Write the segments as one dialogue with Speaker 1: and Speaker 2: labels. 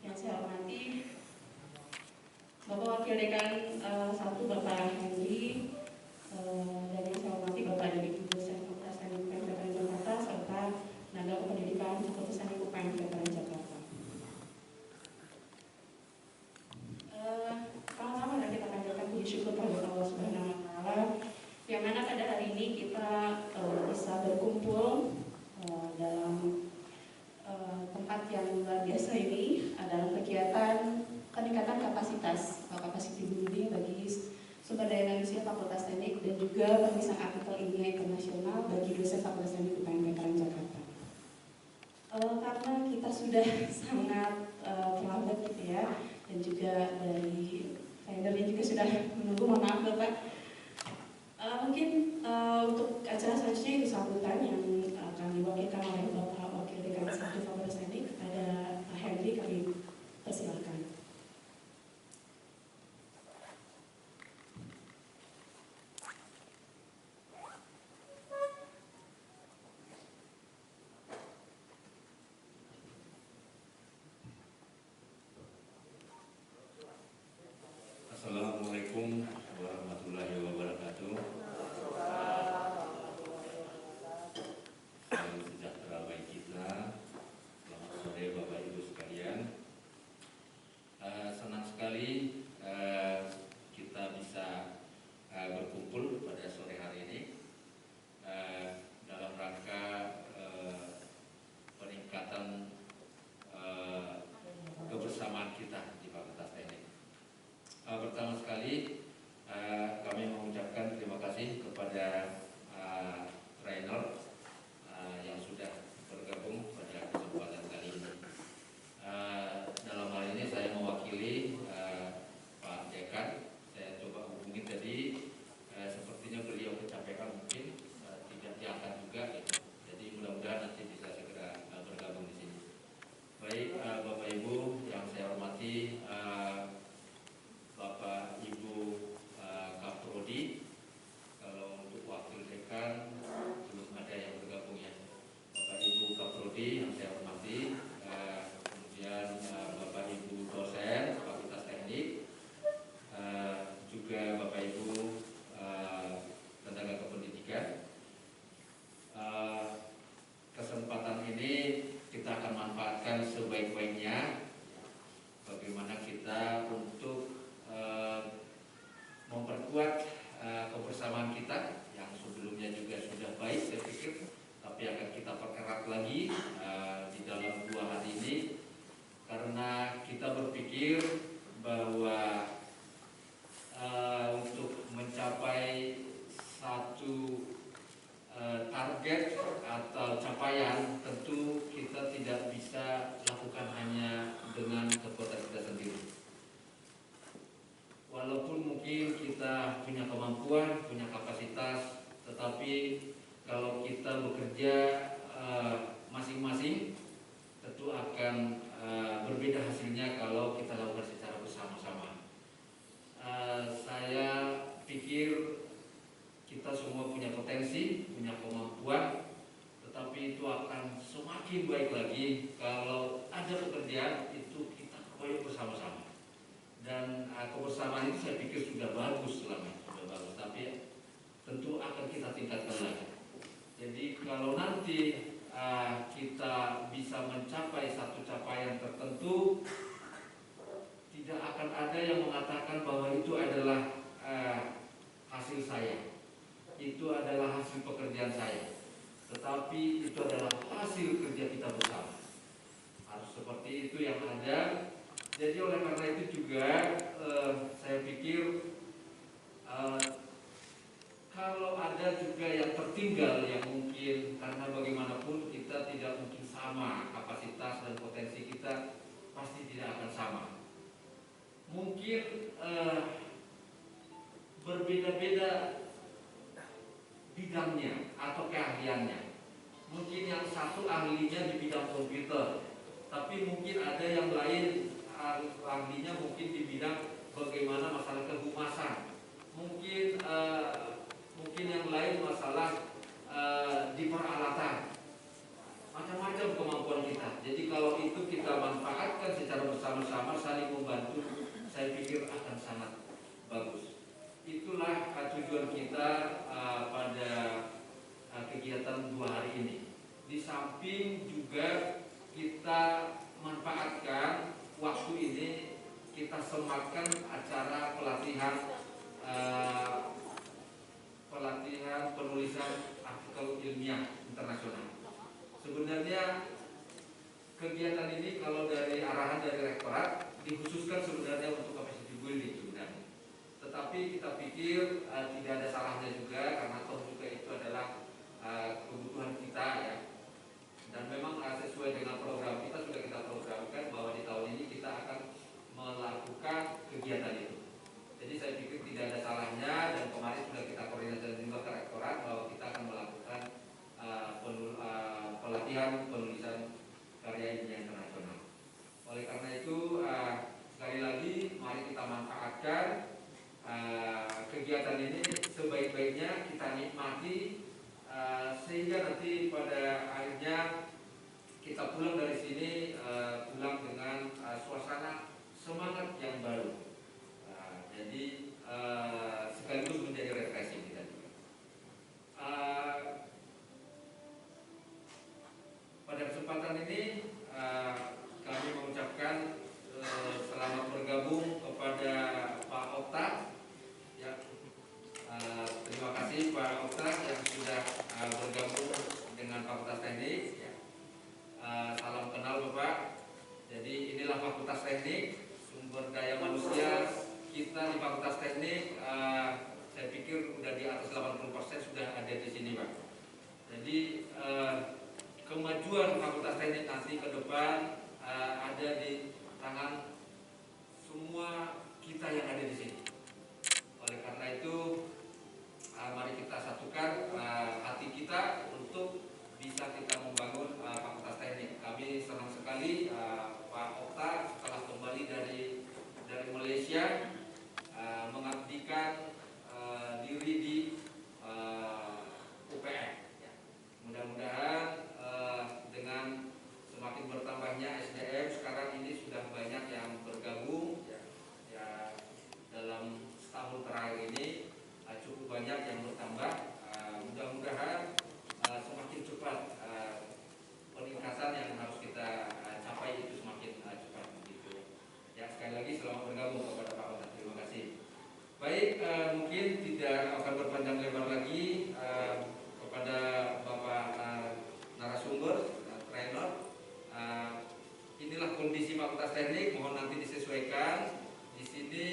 Speaker 1: Yang saya hormati Bapak Wakil Dekan 1 Bapak Hendy, dan yang saya hormati Bapak dan Ibu dosen Fakultas Teknik UPN Veteran Jakarta serta tenaga kependidikan Fakultas Teknik UPN Veteran Jakarta. Sama-sama kita panjatkan puji syukur pada Allah Subhanahu wa Ta'ala, yang mana pada hari ini kita bisa berkumpul dalam tempat yang luar biasa ini adalah kegiatan peningkatan kapasitas atau capacity building bagi sumber daya manusia Fakultas Teknik dan juga pemisahan artikel ilmiah internasional bagi dosen Fakultas Teknik UPN Veteran Jakarta. Karena kita sudah sangat terlambat gitu ya, dan juga dari tendernya juga sudah menunggu, mohon maaf Bapak. Mungkin untuk acara selanjutnya itu sambutan yang akan diwakilkan oleh Bapak Wakil Dekan 1 Fakultas Teknik kepada Pak Hendy, kami persilakan.
Speaker 2: Assalamualaikum warahmatullahi wabarakatuh. Salam sejahtera bagi kita. Selamat sore Bapak Ibu sekalian. Senang sekali kita bisa berkumpul pada sore hari ini dalam rangka peningkatan kebersamaan kita di Fakultas Teknik. Pertama sekali kami mengucapkan terima kasih kepada trainer yang sudah bergabung pada kesempatan kali ini. Dalam hal ini saya mewakili Pak Dekan. Saya coba hubungi tadi, sepertinya beliau kecapekan, mungkin tidak diangkat juga gitu. Jadi mudah-mudahan nanti bisa segera bergabung di sini. Baik, Bapak Ibu yang saya hormati, Bapak Ibu Kaprodi, kalau untuk wakil dekan belum ada yang bergabung ya. Bapak Ibu Kaprodi yang saya hormati, kemudian Bapak Ibu dosen Fakultas Teknik, juga Bapak Ibu tenaga kependidikan. Kesempatan ini kita akan manfaatkan sebaik-baiknya. Bagaimana kita untuk memperkuat kebersamaan kita yang sebelumnya juga sudah baik, saya pikir, tapi akan kita perkerat lagi di dalam 2 hari ini, karena kita berpikir bahwa untuk mencapai satu target atau capaian, tentu kita tidak bisa lakukan hanya dengan kekuatan kita sendiri. Walaupun mungkin kita punya kemampuan, punya kapasitas, tetapi kalau kita bekerja masing-masing, tentu akan berbeda hasilnya kalau kita lakukan secara bersama-sama. Saya pikir kita semua punya potensi, punya kemampuan, tetapi itu akan semakin baik lagi kalau ada pekerjaan itu kita keroyok bersama-sama. Dan kebersamaan itu saya pikir sudah bagus selama ini, sudah bagus, tapi tentu akan kita tingkatkan lagi. Jadi kalau nanti kita bisa mencapai satu capaian tertentu, tidak akan ada yang mengatakan bahwa itu adalah hasil saya, itu adalah hasil pekerjaan saya, tetapi itu adalah hasil kerja kita bersama. Harus seperti itu yang ada. Jadi oleh karena itu juga saya pikir kalau ada juga yang tertinggal, yang mungkin karena bagaimanapun kita tidak mungkin sama kapasitas dan potensi kita, pasti tidak akan sama. Mungkin berbeda-beda bidangnya atau keahliannya. Mungkin yang satu ahlinya di bidang komputer, tapi mungkin ada yang lain ahlinya mungkin di bidang bagaimana masalah kehumasan. Mungkin yang lain masalah di peralatan. Macam-macam kemampuan kita. Jadi kalau itu kita manfaatkan secara bersama samping juga kita manfaatkan waktu ini, kita sematkan acara pelatihan penulisan artikel ilmiah internasional. Sebenarnya kegiatan ini kalau dari arahan dari rektorat dikhususkan sebenarnya untuk capacity building sebenarnya. Tetapi kita pikir tidak ada salahnya juga, karena toh juga itu adalah kebutuhan kita ya. Dan memang sesuai dengan program kita, sudah kita programkan bahwa di tahun ini kita akan melakukan kegiatan itu. Jadi saya pikir tidak ada salahnya, dan kemarin sudah kita koordinasikan juga ke rektorat bahwa kita akan melakukan pelatihan penulisan karya ilmiah internasional. Oleh karena itu sekali lagi mari kita manfaatkan kegiatan ini sebaik-baiknya, kita nikmati sehingga nanti pada akhirnya kita pulang dari sini pulang dengan suasana semangat yang baru. Jadi sekaligus menjadi refreshing kita juga. Pada kesempatan ini kami mengucapkan selamat bergabung kepada Pak Okta. Ya, terima kasih Pak Okta yang sudah bergabung dengan Fakultas Teknik. Ya. Salam kenal Bapak. Jadi inilah Fakultas Teknik, sumber daya manusia kita di Fakultas Teknik. Saya pikir sudah di atas 80% sudah ada di sini Pak. Jadi kemajuan Fakultas Teknik nanti ke depan ada di tangan semua kita yang ada di sini. Oleh karena itu mari kita satukan hati kita untuk bisa kita membangun Fakultas Teknik. Kami senang sekali Pak Okta setelah kembali dari Malaysia mengabdikan diri di UPN. Ya. Mudah-mudahan dengan semakin bertambahnya SDM sekarang ini sudah banyak yang bergabung ya, dalam setahun terakhir ini cukup banyak yang bertambah. Mudah-mudahan semakin cepat peningkatan yang harus kita capai itu semakin cepat begitu. Ya, sekali lagi selamat bergabung kepada Pak Okta. Terima kasih. Baik, mungkin tidak akan berpanjang lebar lagi kepada Bapak narasumber, trainer. Inilah kondisi Fakultas Teknik, mohon nanti disesuaikan. Di sini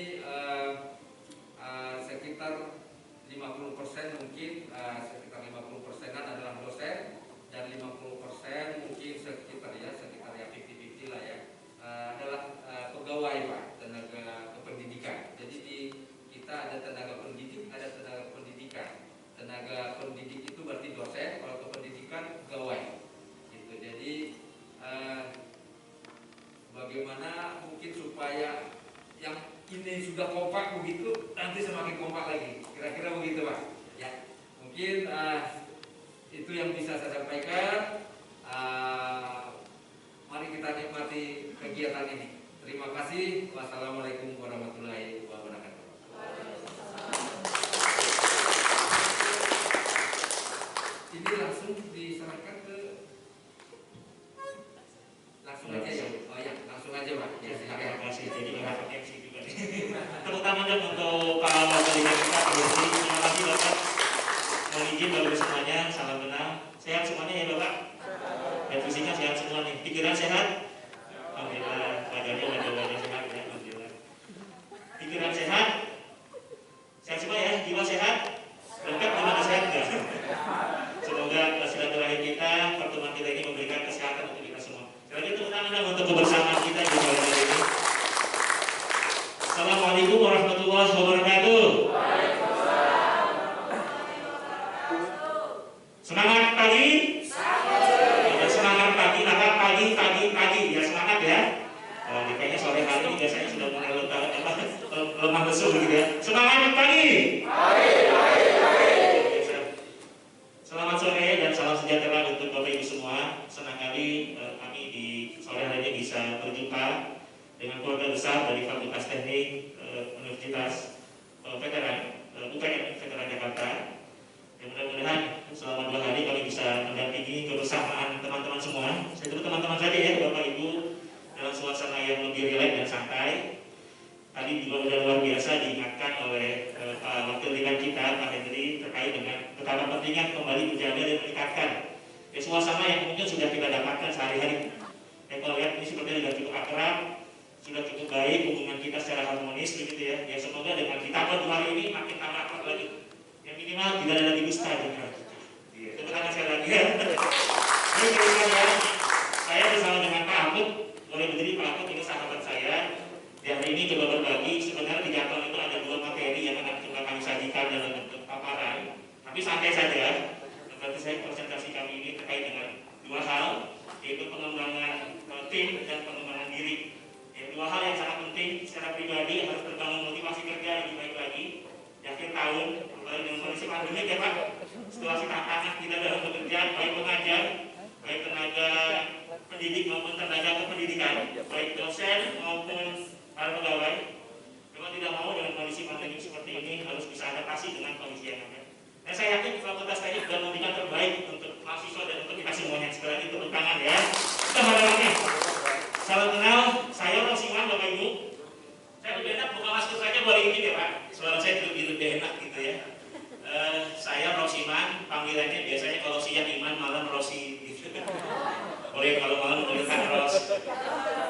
Speaker 2: sekitar 50% mungkin sekitar 50%-an adalah dosen, dan 50% mungkin sekitar ya 50-50 lah ya adalah pegawai Pak, tenaga kependidikan. Jadi kita ada tenaga pendidik, ada tenaga pendidikan. Tenaga pendidik itu berarti dosen, kalau kependidikan pegawai. Gitu. Jadi bagaimana mungkin supaya yang ini sudah kompak begitu, nanti semakin kompak lagi. Kira-kira begitu Pak. Ya, mungkin itu yang bisa saya sampaikan. Mari kita nikmati kegiatan ini. Terima kasih. Wassalamualaikum warahmatullahi wabarakatuh. Ini langsung diserahkan ke langsung aja ya. Oh ya, langsung aja Pak. Ya,
Speaker 3: terima kasih. Jadi nggak pakai MC juga nih. Tepuk tangan dong untuk Pak Wali kita, Pak Yosi. Terima kasih Bapak. Mohon izin Bapak semuanya, salam kenal. Sehat semuanya ya Bapak. Dan fisiknya sehat semua nih. Pikiran sehat. Alhamdulillah. Wajahnya wajah sehat ya. Alhamdulillah. Pikiran sehat. Sehat semua ya. Jiwa sehat. Lengkap gimana sehat enggak? Semoga silaturahim kita, pertemuan kita ini memberikan kesehatan untuk kita semua. Selanjutnya tepuk tangan untuk kebersamaan kita di malam hari ini. Assalamualaikum warahmatullahi wabarakatuh. Semangat pagi. Semangat pagi, maka pagi ya semangat ya. Kayaknya sore hari ini biasanya sudah mulai lemah lesu begitu ya. Semangat pagi. Selamat sore dan salam sejahtera untuk Bapak Ibu semua. Senang kali kami di sore hari ini bisa berjumpa dengan keluarga besar dari Fakultas Teknik Universitas Veteran UPN Veteran Jakarta. Dan mudah-mudahan selama 2 hari kami bisa mendampingi kebersamaan teman-teman semua semua. Saya dulu teman-teman saja ya, Bapak Ibu, dalam suasana yang lebih rileks dan santai. Tadi juga sudah luar biasa diingatkan oleh Pak Wakil Dekan kita, Pak Hendri, terkait dengan betapa pentingnya kembali menjaga dan meningkatkan suasana yang mungkin sudah kita dapatkan sehari-hari. Kalau lihat ini sepertinya sudah cukup akrab, sudah cukup baik hubungan kita secara harmonis begitu ya. Ya semoga dengan kita hari ini makin tambah akrab lagi. Yang minimal tidak ada lagi dusta di antara kita. Tepuk tangan sekali lagi ya. Ini kira-kira ya, saya bersama dengan Pak Ahmad, boleh berdiri Pak Ahmad, ini sahabat saya. Di hari ini coba berbagi, sebenarnya di jadwal itu ada 2 materi yang akan coba kami sajikan dalam bentuk paparan. Tapi santai saja, berarti saya konsentrasi kami ini terkait dengan 2 hal, yaitu pengembangan tim dan pengembangan diri. Ya, 2 hal yang sangat penting secara pribadi, harus terbangun motivasi kerja lebih baik lagi. Di akhir tahun, apalagi dengan kondisi pandemi ya Pak, situasi tantangan kita dalam bekerja, baik pengajar, baik tenaga pendidik maupun tenaga kependidikan, baik dosen maupun para pegawai, memang tidak mau dengan kondisi pandemi seperti ini harus bisa adaptasi dengan kondisi yang ada. Dan saya yakin fakultas teknik sudah memberikan terbaik untuk mahasiswa dan untuk kita semuanya. Sekali lagi tepuk tangan ya. Kita bareng-bareng. Salam kenal, saya Rosiman Bapak Ibu. Saya lebih enak buka masker saja boleh ini ya Pak. Suara saya lebih enak gitu ya. Saya Rosiman, panggilannya biasanya kalau siang Iman, malam Rosi gitu. Boleh kalau malam memanggilkan Ros.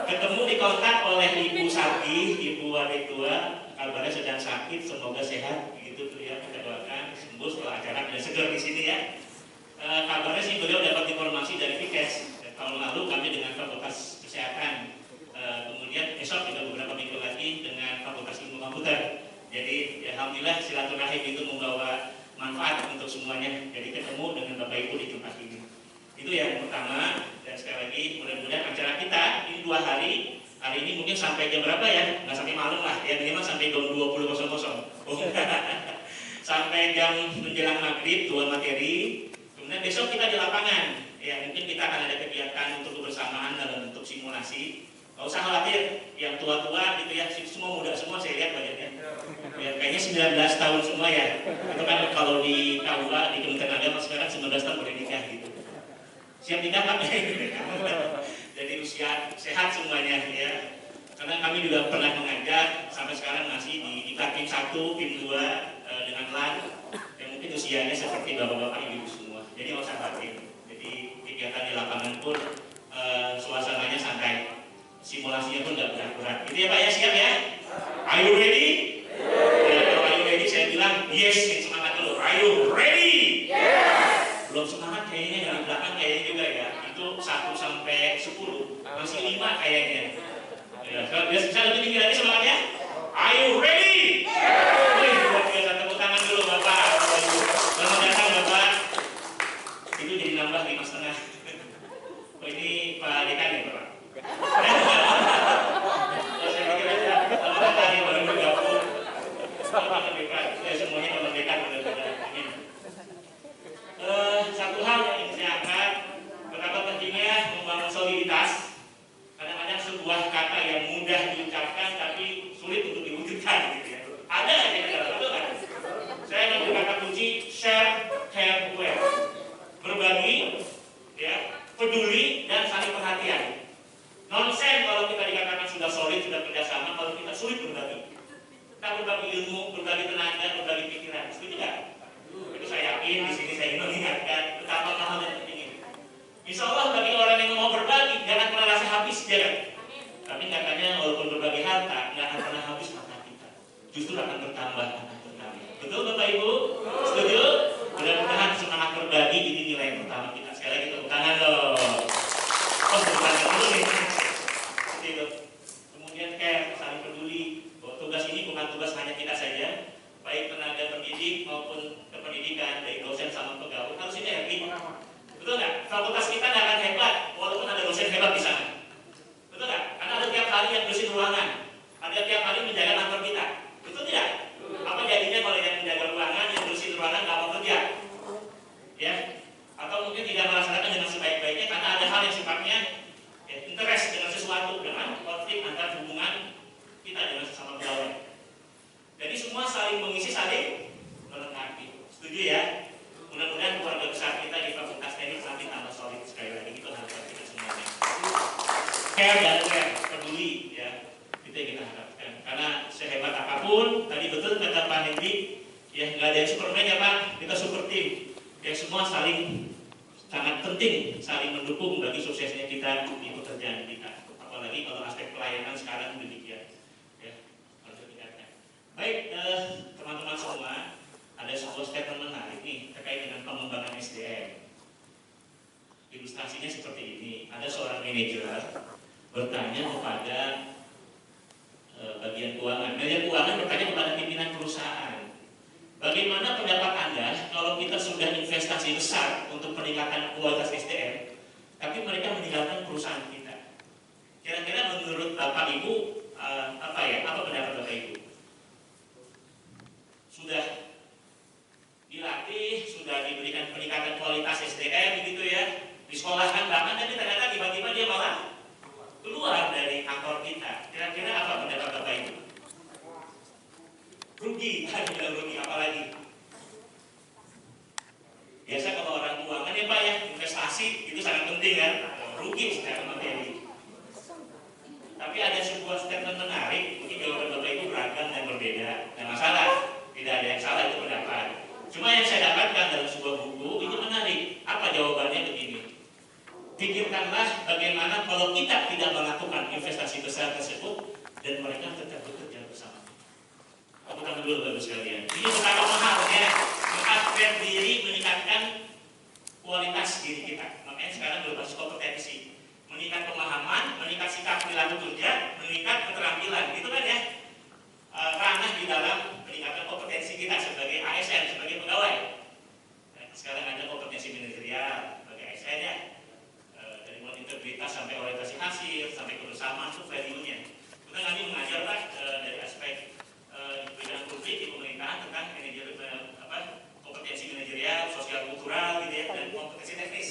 Speaker 3: Ketemu di kontak oleh Ibu Sati, Ibu Adik Tua, kabarnya sedang sakit, semoga sehat gitu tuh ya, kita doakan sembuh setelah acara dan seger di sini ya. Kabarnya sih beliau dapat informasi dari Vikes tahun lalu kami dengan Fakultas Kesehatan. Kemudian besok juga beberapa minggu lagi dengan Fakultas Ilmu Komputer. Jadi ya, alhamdulillah silaturahim itu membawa manfaat untuk semuanya. Jadi ketemu dengan Bapak Ibu di tempat ini. Itu yang pertama. Dan sekali lagi mudah-mudahan acara kita ini 2 hari. Hari ini mungkin sampai jam berapa ya? Nggak sampai malam lah. Ya minimal sampai jam 20.00. Sampai jam menjelang maghrib 2 materi. Kemudian besok kita di lapangan. Ya mungkin kita akan ada kegiatan untuk kebersamaan dalam bentuk simulasi. Gak usah khawatir, yang tua-tua gitu ya, semua muda semua saya lihat badannya. Ya, kayaknya 19 tahun semua ya. Itu kan kalau di KUA, di Kementerian Agama sekarang 19 tahun boleh nikah gitu. Siap nikah Pak? Jadi usia sehat semuanya ya. Karena kami juga pernah mengajar, sampai sekarang masih di tim 1, tim 2 dengan LAN. Yang mungkin usianya seperti bapak-bapak ibu semua. Jadi nggak usah khawatir. Jadi kegiatan di lapangan pun suasananya santai. Simulasinya pun nggak berat-berat. Gitu ya Pak ya, siap ya? Are you ready? Ya, kalau are you ready saya bilang yes, semangat dulu. Are you ready? Yes. Belum semangat kayaknya dari belakang kayaknya juga ya. Itu 1 sampai 10, masih 5 kayaknya. Ya, bisa lebih tinggi lagi semangatnya? Are you ready? Yes. Luar biasa, tepuk tangan dulu Bapak. Selamat datang Bapak. Itu jadi nambah 5,5. Oh ini Pak Dekan ya Bapak? Saya pikir aja teman-teman tadi baru bergabung semuanya kemerdekaan benar-benar ini. Satu hal yang ingin saya angkat, betapa pentingnya membangun soliditas. Kadang-kadang sebuah kata yang mudah diucapkan tapi sulit untuk diwujudkan gitu ya. Ada aja negara, betul kan? Saya ngambil kata kunci share, care, aware. Berbagi, ya, peduli dan saling perhatian. Nonsen kalau kita dikatakan sudah solid, sudah kerjasama, kalau kita sulit berbagi. Kita berbagi ilmu, berbagi tenaga, berbagi pikiran. Setuju tidak? Itu saya yakin, di sini saya ingin mengingatkan betapa hal yang penting ini. Insya Allah bagi orang yang mau berbagi, jangan pernah rasa habis, jangan. Tapi katanya walaupun berbagi harta, nggak akan pernah habis harta kita. Justru akan bertambah, Betul Bapak Ibu? Setuju? Mudah-mudahan semangat berbagi ini nilai yang pertama kita. Sekali lagi tepuk tangan loh. Oh, tepuk tangan dulu nih. Gitu. Kemudian care, saling peduli. Bahwa tugas ini bukan tugas hanya kita saja, baik tenaga pendidik maupun kependidikan, dari dosen sama pegawai harus ini happy. Betul nggak? Fakultas kita nggak akan hebat walaupun ada dosen hebat di sana. Betul nggak? Karena ada tiap hari yang bersihin ruangan, ada tiap hari menjaga kantor kita. Betul tidak? Apa jadinya kalau yang menjaga ruangan, yang bersihin ruangan nggak mau kerja? Ya? Atau mungkin tidak melaksanakan dengan sebaik-baiknya karena ada hal yang sifatnya interest dengan sesuatu, dengan konflik antar hubungan kita dengan sesama pegawai. Jadi semua saling mengisi, saling melengkapi. Setuju ya? Mudah-mudahan keluarga besar kita di Fakultas Teknik semakin tambah solid. Sekali lagi itu harapan kita. care dan aware, peduli ya. Itu yang kita harapkan. Karena sehebat apapun, tadi betul kata Pak Hendri, ya nggak ada yang Superman ya Pak, kita super team. Yang semua saling sangat penting, saling mendukung bagi suksesnya kita di pekerjaan kita. Apalagi kalau aspek pelayanan sekarang demikian. Ya, harus ditingkatkan. Baik, teman-teman semua, ada sebuah statement menarik nih terkait dengan pengembangan SDM. Ilustrasinya seperti ini. Ada seorang manajer bertanya kepada bagian keuangan. Bagian keuangan bertanya kepada pimpinan perusahaan. Bagaimana pendapat Anda kalau kita sudah investasi besar untuk peningkatan kualitas SDM, tapi mereka meninggalkan perusahaan kita? Kira-kira menurut Bapak Ibu apa pendapat Bapak Ibu? Sudah dilatih, sudah diberikan peningkatan kualitas SDM gitu ya, disekolahkan bahkan, tapi ternyata tiba-tiba dia malah keluar dari kantor kita. Kira-kira apa pendapat Bapak Ibu? Rugi, tidak rugi apalagi. Biasa kalau orang keuangan ya Pak ya, investasi itu sangat penting kan, rugi secara materi. Tapi ada sebuah statement menarik, mungkin jawaban Bapak Ibu beragam dan berbeda, tidak masalah, tidak ada yang salah itu pendapat. Cuma yang saya dapatkan dalam sebuah buku itu menarik. Apa jawabannya begini? Pikirkanlah bagaimana kalau kita tidak melakukan investasi besar tersebut dan mereka tetap bekerja bersama. Aku tangan dulu Bapak sekalian. Ini betapa mahalnya mengupgrade diri, meningkatkan kualitas diri kita. Makanya sekarang berbasis kompetensi, meningkat pemahaman, meningkat sikap perilaku kerja, meningkat keterampilan. Itu kan ya ranah di dalam peningkatan kompetensi kita sebagai ASN, sebagai pegawai. Sekarang ada kompetensi manajerial sebagai ASN ya, dari mulai integritas sampai orientasi hasil, sampai kebersamaan itu value-nya. Kita nanti mengajar Pak dari aspek di bidang publik di pemerintahan tentang kompetensi manajerial, sosial kultural gitu ya, dan kompetensi teknis.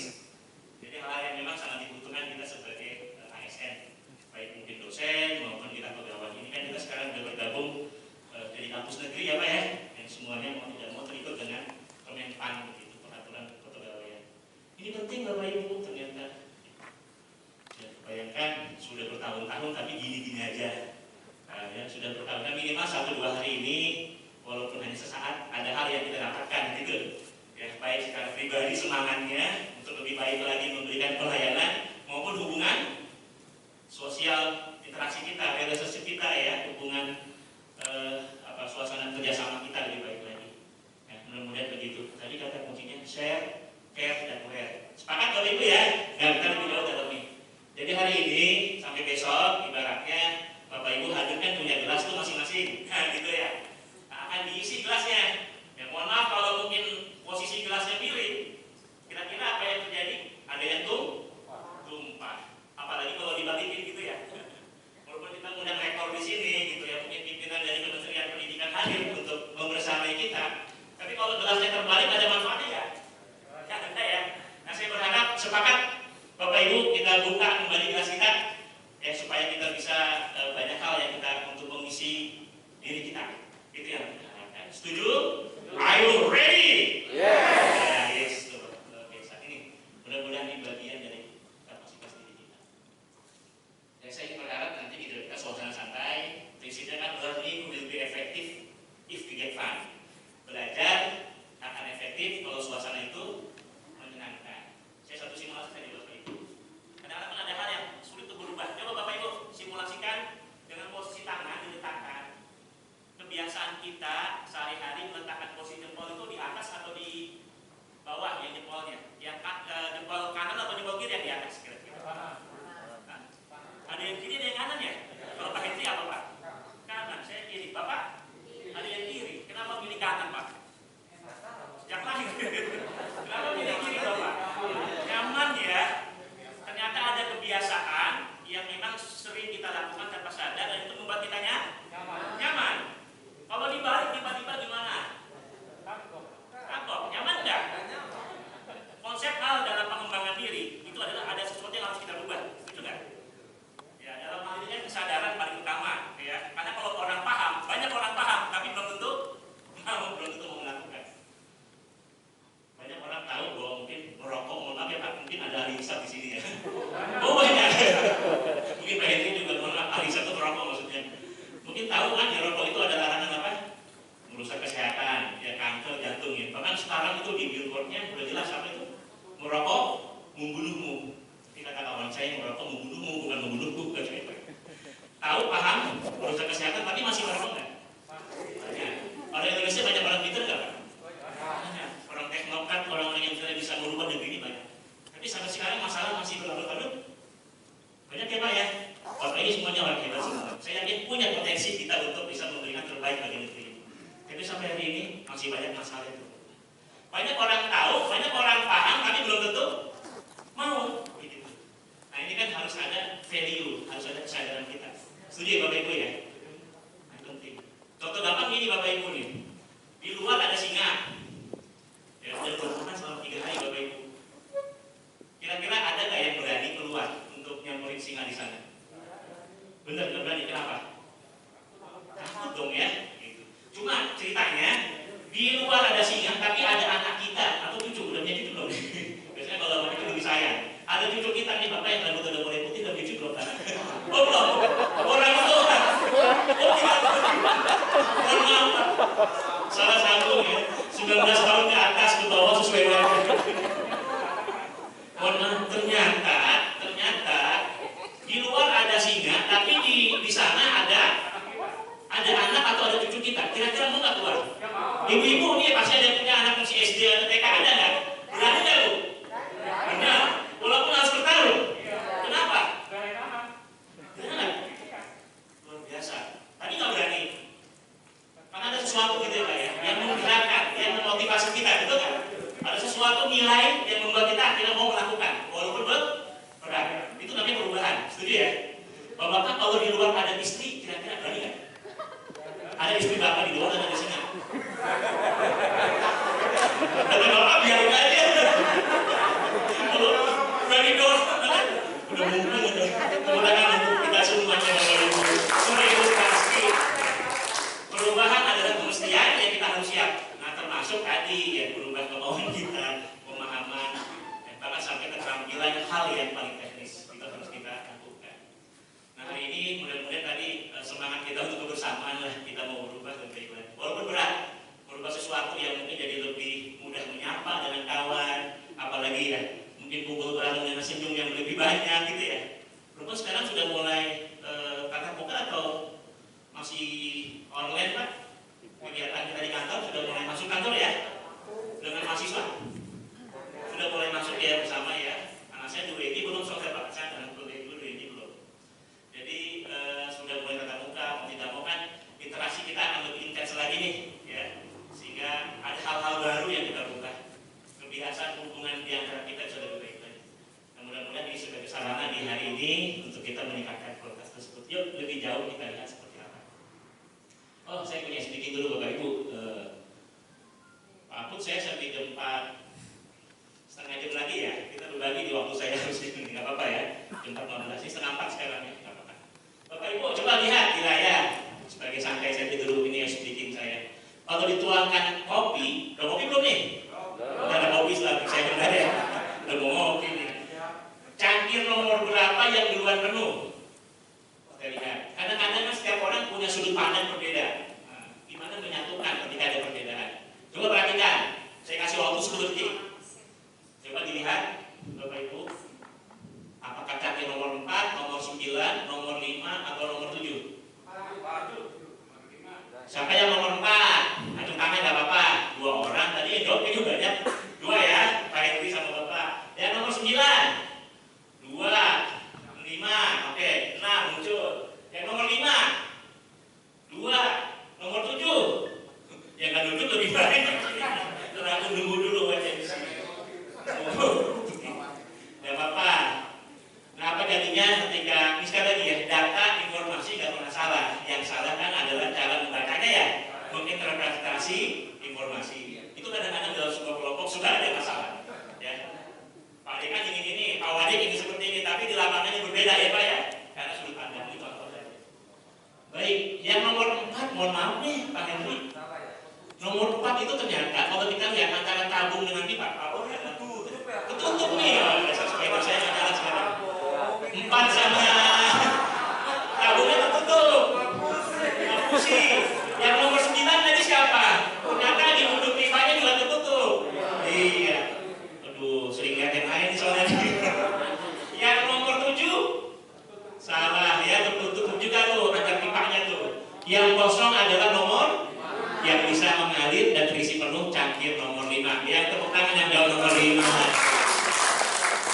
Speaker 3: Jadi hal-hal yang memang sangat dibutuhkan kita sebagai ASN, baik mungkin dosen maupun kita pegawai. Ini kan kita sekarang sudah bergabung dari kampus negeri ya Pak ya, yang semuanya mau tidak mau terikut dengan Kemenpan begitu, peraturan kepegawaian. Ini penting Bapak Ibu ternyata. Ya, bayangkan sudah bertahun-tahun tapi gini-gini aja. Ya, sudah bertahun-tahun minimal 1-2 hari ini walaupun hanya sesaat ada hal yang kita dapatkan gitu ya, baik secara pribadi semangatnya untuk lebih baik lagi memberikan pelayanan maupun hubungan sosial interaksi kita, relationship kita ya, hubungan suasana kerjasama kita lebih baik lagi ya, mudah-mudahan begitu. Tadi kata kuncinya share, care, dan aware. Sepakat Bapak Ibu ya? Nah, kita lebih jauh dalam ini. Jadi hari ini sampai besok ibaratnya Bapak Ibu hadirkan punya gelas tuh masing-masing, nah gitu ya. Nah, akan diisi gelasnya. Ya mohon maaf kalau mungkin posisi gelasnya miring. Kira-kira apa yang terjadi? Ada yang tumpah. Apalagi kalau dibalikin gitu ya. Walaupun kita undang rekor di sini gitu ya, mungkin pimpinan dari Kementerian Pendidikan hadir untuk membersamai kita. Tapi kalau gelasnya terbalik ada manfaatnya ya? Ya ada ya. Nah saya berharap sepakat Bapak Ibu kita buka kembali gelas kita. Ya, supaya kita bisa banyak hal yang kita untuk mengisi diri kita. Itu yang kita harapkan. Setuju? Are you ready? Yes. Yes. Biasa ini. Mudah-mudahan ini bagian dari kapasitas diri kita. Dan saya berharap nanti kita suasana santai. Prinsipnya kan learning will be effective if we get fun. Belajar akan efektif kalau suasana itu menyenangkan. Saya satu simulasi tadi Bapak Ibu. Kadang-kadang ada hal yang sulit untuk berubah. Coba Bapak Ibu simulasikan dengan posisi tangan diletakkan. Kebiasaan kita sehari-hari meletakkan posisi jempol itu di atas atau di bawah yang jempolnya? Yang jempol kanan atau jempol kiri yang di atas kira-kira? Nah, ada yang kiri ada yang kanan ya? Kalau pakai kiri apa Pak? Kanan, saya kiri. Bapak? Ada yang kiri. Kenapa pilih kanan Pak? Sejak lahir. Kenapa pilih kiri Bapak? Nyaman ya. Ternyata ada kebiasaan yang memang sering kita lakukan tanpa sadar dan itu membuat kita nyaman. Kalau dibalik tiba-tiba gimana? Kapok. Nyaman enggak? Konsep hal dalam pengembangan diri itu adalah ada sesuatu yang harus kita rubah. Betul enggak? Ya, dalam hal ini kesadaran Mungkin tahu kan ya, rokok itu ada larangan apa? Merusak kesehatan, ya kanker, jantung ya. Bahkan sekarang itu di billboardnya udah jelas apa itu? Merokok membunuhmu. Jadi kata kawan saya, merokok membunuhmu bukan membunuhku. Tahu, paham, merusak kesehatan, tapi masih merokok nggak? Banyak. Orang Indonesia banyak orang pintar nggak, Pak? Banyak. Orang teknokrat, orang-orang yang bisa merubah negeri ini banyak. Tapi sampai sekarang masalah masih berlarut-larut. Banyak ya Pak ya? Bapak ini semuanya orang hebat semua. Saya yakin punya potensi kita untuk bisa memberikan terbaik bagi negeri ini. Tapi sampai hari ini masih banyak masalah itu. Banyak orang tahu, banyak orang paham, tapi belum tentu mau. Gitu. Nah ini kan harus ada value, harus ada kesadaran kita. Setuju ya Bapak Ibu ya? Nah, penting. Contoh gampang ini Bapak Ibu nih. Di luar ada singa. Ya, sudah berhubungan selama 3 hari Bapak Ibu. Kira-kira ada nggak yang berani keluar untuk nyamperin singa di sana? Bener nggak berani? Kenapa? Takut dong ya. Gitu. Cuma ceritanya di luar ada singa, tapi ada anak kita atau cucu. Udah punya cucu belum? Biasanya kalau anak itu lebih sayang. Ada cucu kita nih Bapak yang rambut udah mulai putih, udah cucu belum? Oh belum. Orang itu. Oh tidak. Mohon maaf. Salah sambung ya. 19 tahun ke atas ke bawah sesuai waktu. Mohon maaf. Ternyata di luar ada singa, tapi di sana ada anak atau ada cucu kita. Kira-kira mau nggak keluar? Ibu-ibu nih pasti ada yang punya anak masih SD atau TK, ada nggak? Berani nggak Bu? Benar. Walaupun harus bertarung. Kenapa? Benar. Luar biasa. Tadi nggak berani. Karena ada sesuatu gitu ya Pak ya, yang menggerakkan, yang memotivasi kita, gitu kan? Ada sesuatu nilai yang membuat kita akhirnya mau melakukan, walaupun berat. Itu namanya perubahan. Setuju ya? Bapak kalau di luar ada istri, kira-kira berani nggak? Ada istri Bapak di luar dan ada singa. Kata Bapak biarin aja. Kalau berani doang, udah mumpung udah. Kemudian kita semuanya Bapak Ibu. Semua itu pasti. Perubahan adalah kemestian yang kita harus siap. Nah termasuk tadi ya berubah kemauan kita, pemahaman, dan bahkan sampai keterampilan hal yang paling teknis itu harus kita lakukan. Nah hari ini mudah-mudahan tadi semangat kita untuk kebersamaan lah, kita mau berubah lebih baik. Walaupun berat, merubah sesuatu yang mungkin jadi lebih mudah menyapa dengan kawan, apalagi ya mungkin kumpul bareng dengan senyum yang lebih banyak gitu ya. Berubah sekarang sudah mulai tatap muka atau masih online Pak? Kegiatan kita di kantor sudah mulai masuk kantor ya? Dengan mahasiswa? Sudah mulai masuk ya bersama ya? Anak saya dulu ini belum selesai Pak, saya anak dulu ini belum. Jadi sudah mulai tatap muka, mau tidak mau kan interaksi kita akan lebih intens lagi nih ya. Sehingga ada hal-hal baru yang kita buka. Kebiasaan hubungan di antara kita sudah lebih baik lagi. Nah, mudah-mudahan ini sebagai sarana di hari ini untuk kita meningkatkan kualitas tersebut. Yuk lebih jauh kita lihat seperti apa. Oh, saya punya sedikit dulu Bapak Ibu. Pak Aput saya sampai jam 4 setengah jam lagi ya. Kita berbagi di waktu saya harus ini, nggak apa-apa ya. Jam 4.15 ini setengah 4 sekarang ya, nggak apa-apa. Bapak Ibu coba lihat di layar. Sebagai santai saya dulu ini speaking saya. Kalau dituangkan kopi, udah kopi belum nih? Udah ada kopi setelah saya benar ya. Udah mau ngopi nih. Cangkir nomor berapa yang duluan penuh? Kita lihat. Kadang-kadang kan setiap orang punya sudut pandang berbeda. Nah, gimana menyatukan ketika ada perbedaan? Coba perhatikan. Saya kasih waktu 10 detik. Coba dilihat, Bapak Ibu. Apakah cangkir nomor 4, nomor 9, nomor 5, atau nomor 7? Siapa yang nomor 4? Acung tangan nggak apa-apa. 2 orang tadi yang jawabnya juga banyak. 2 ya, Pak Henry sama Bapak. Yang nomor 9, 2, 5, oke, 6 muncul. Yang nomor 5, 2, nomor 7. Yang nggak duduk lebih baik. Karena aku nunggu dulu aja di sini. Nggak apa-apa. Nah apa jadinya ketika ini sekali lagi ya, data informasi nggak pernah salah. Yang salah kan adalah cara membacanya ya, menginterpretasi informasi. Itu kadang-kadang dalam sebuah kelompok sudah ada masalah. Ya. Pak Ade kan ingin ini, Pak Wade ingin seperti ini, tapi di lapangannya berbeda ya Pak ya. Karena sudut pandang itu contoh saja. Baik, yang nomor 4, mohon maaf nih Pak Henry. Nomor 4 itu ternyata kalau kita lihat antara tabung dengan pipa, oh ya ketutup nih. Supaya saya nggak jalan sekarang. 4 sama tabungnya tertutup. Yang kosong adalah nomor yang bisa mengalir dan terisi penuh cangkir nomor 5. Yang tepuk tangan yang jawab nomor 5.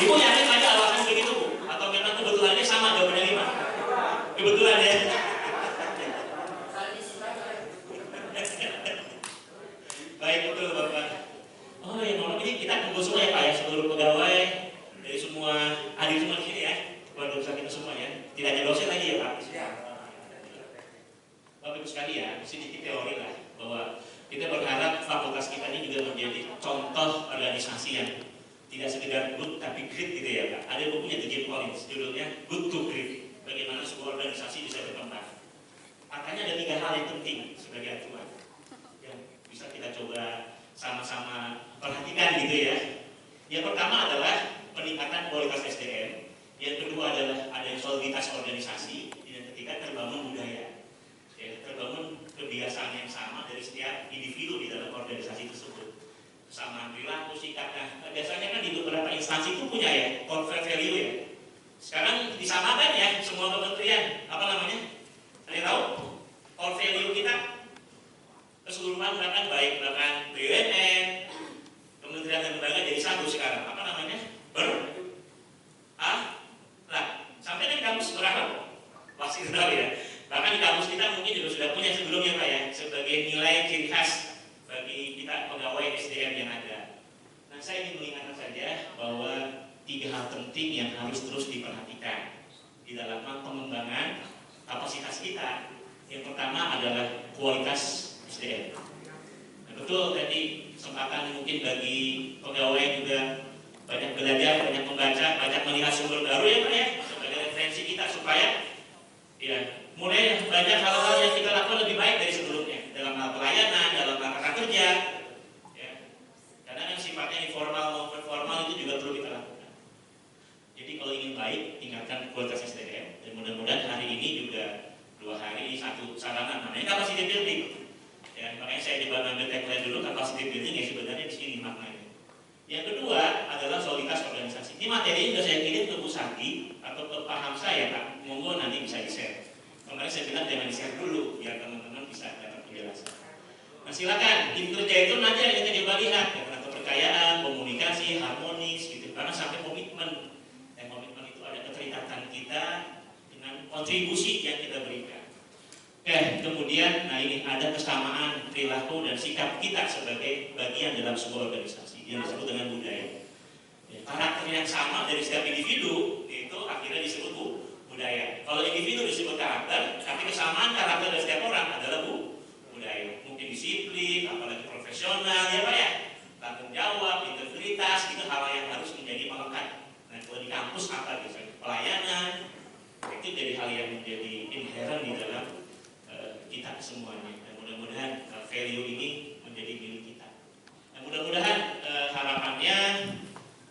Speaker 3: Ibu yakin ada alasan begitu, Bu? Atau memang kebetulannya sama jawabannya 5? Kebetulan ya. Baik, betul Bapak. Oh ya, mohon ini kita kumpul semua ya Pak ya, seluruh pegawai dari semua hadir semua di sini ya, keluarga besar kita semua ya. Tidak ada dosen lagi ya Pak. Bapak Ibu sekalian, sedikit teori lah bahwa kita berharap fakultas kita ini juga menjadi contoh organisasi yang tidak sekedar good tapi great gitu ya Pak. Ada bukunya The Jim Collins, judulnya Good to Great. Bagaimana sebuah organisasi bisa berkembang. Katanya ada 3 hal yang penting sebagai acuan yang bisa kita coba sama-sama perhatikan gitu ya. Yang pertama adalah peningkatan kualitas SDM. Yang kedua adalah adanya soliditas organisasi. Dan ketiga terbangun budaya. Ya, terbangun kebiasaan yang sama dari setiap individu di dalam organisasi tersebut. Kesamaan perilaku, sikap. Nah, biasanya kan di beberapa instansi itu punya ya core value ya. Sekarang disamakan ya semua kementerian. Apa namanya? Ada tahu? Core value kita keseluruhan bahkan baik bahkan BUMN, kementerian dan lembaga jadi satu sekarang. Apa namanya? Sampai di kampus berapa? Pasti tahu ya. Bahkan di kampus kita mungkin juga sudah punya sebelumnya Pak ya, sebagai nilai ciri khas bagi kita pegawai SDM yang ada. Nah, saya ingin mengingatkan saja bahwa 3 hal penting yang harus terus diperhatikan di dalam pengembangan kapasitas kita. Yang pertama adalah kualitas SDM. Nah, betul tadi kesempatan mungkin bagi pegawai juga banyak belajar, banyak membaca, banyak melihat sumber baru ya Pak ya, sebagai referensi kita supaya ya mulai banyak hal-hal yang kita lakukan lebih baik dari sebelumnya dalam hal pelayanan, dalam hal rekan kerja ya. Karena kan sifatnya informal maupun formal itu juga perlu kita lakukan. Jadi kalau ingin baik, tingkatkan kualitas SDM dan mudah-mudahan hari ini juga 2 hari satu sarana namanya capacity building ya. Makanya saya coba ngambil tagline dulu, capacity building ya sebenarnya di sini maknanya. Yang kedua adalah soliditas organisasi. Ini materi sudah saya kirim ke Bu Sandi atau ke Pak Hamzah ya Pak. Monggo nanti bisa di-share. Kemarin saya bilang jangan di-share dulu biar teman-teman bisa dapat penjelasan. Nah silakan, tim kerja itu nanti yang kita coba lihat ya, kepercayaan, komunikasi, harmonis gitu. Karena sampai komitmen. Dan komitmen itu ada keterikatan kita dengan kontribusi yang kita berikan. Kemudian, nah ini ada kesamaan perilaku dan sikap kita sebagai bagian dalam sebuah organisasi yang disebut dengan budaya. Karakter yang sama dari setiap individu itu akhirnya disebut budaya. Kalau individu disebut karakter, tapi kesamaan karakter dari setiap orang adalah budaya. Mungkin disiplin, apalagi profesional, ya Pak ya, tanggung jawab, integritas, itu hal yang harus menjadi melekat. Nah kalau di kampus apa biasanya pelayanan, itu jadi hal yang menjadi inherent di dalam kita semuanya. Dan mudah-mudahan value ini menjadi milik kita. Dan mudah-mudahan harapannya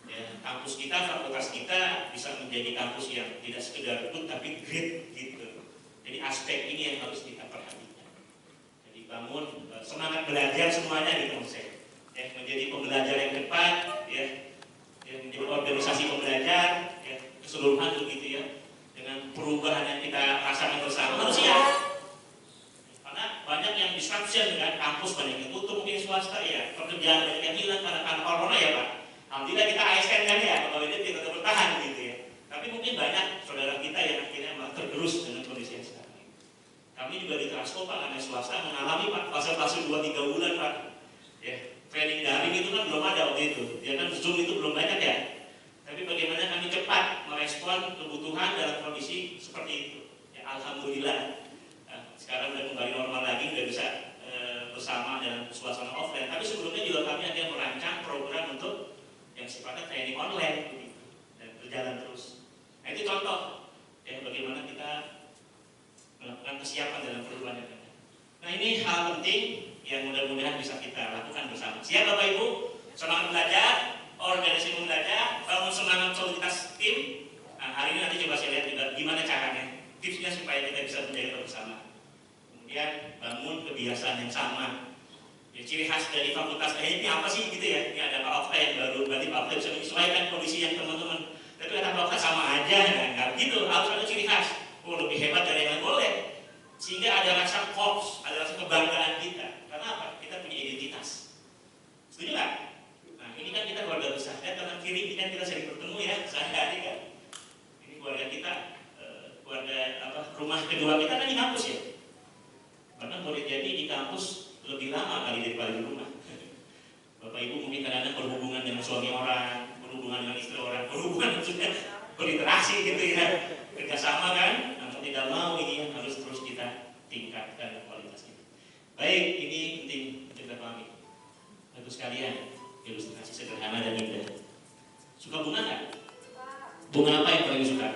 Speaker 3: ya, kampus kita, fakultas kita bisa menjadi kampus yang tidak sekedar good tapi great gitu. Jadi aspek ini yang harus kita perhatikan. Jadi bangun semangat belajar semuanya gitu maksud saya. Ya, menjadi pembelajar yang tepat ya, menjadi organisasi pembelajar ya, keseluruhan begitu ya. Dengan perubahan yang kita rasakan bersama harus siap. Karena banyak yang disruption dengan kampus, banyak yang tutup mungkin swasta ya, pekerjaan banyak yang hilang karena corona ya Pak. Alhamdulillah kita ASN kan ya, pegawai dia tidak bertahan gitu ya. Tapi mungkin banyak saudara kita yang akhirnya malah tergerus dengan kondisi yang sekarang ini. Kami juga di Transco Pak, karena swasta mengalami Pak fase-fase 2-3 bulan Pak. Ya, training daring itu kan belum ada waktu itu. Ya kan Zoom itu belum banyak ya. Tapi bagaimana kami cepat merespon kebutuhan dalam kondisi seperti itu. Ya, alhamdulillah. Sekarang sudah kembali normal lagi, sudah bisa bersama dalam suasana offline. Tapi sebelumnya juga kami ada merancang program untuk yang sifatnya training online begitu, dan berjalan terus. Nah itu contoh ya bagaimana kita melakukan kesiapan dalam perubahan yang ada. Nah ini hal penting yang mudah-mudahan bisa kita lakukan bersama. Siap Bapak Ibu? Semangat belajar, organisasi belajar, bangun semangat soliditas tim. Nah hari ini nanti coba saya lihat juga gimana caranya, tipsnya supaya kita bisa menjaga bersama. Kemudian bangun kebiasaan yang sama. Ya, ciri khas dari fakultas ini apa sih gitu ya? Ini ada Pak Okta yang baru, berarti Pak Okta bisa menyesuaikan kondisi yang teman-teman. Tapi kata Pak Okta sama aja, nah gitu. Harus ada ciri khas. Oh lebih hebat dari yang lain boleh. Sehingga ada rasa hoax, adalah kebanggaan kita. Karena apa? Kita punya identitas. Setuju nggak? Nah, ini kan kita keluarga besar. Dan kanan kiri ini kan kita sering bertemu ya, sehari-hari kan. Ini keluarga kita, keluarga rumah kedua kita kan di kampus ya. Bahkan boleh jadi di kampus lebih lama kali daripada di rumah. Bapak Ibu mungkin kadang-kadang berhubungan dengan suami orang, berhubungan dengan istri orang, berhubungan maksudnya berinteraksi gitu ya, kerjasama kan. Namun tidak mau ini yang harus terus kita tingkatkan kualitasnya. Baik, ini penting kita pahami. Bagus sekalian, ilustrasi sederhana dan indah. Suka bunga nggak? Bunga apa yang paling suka?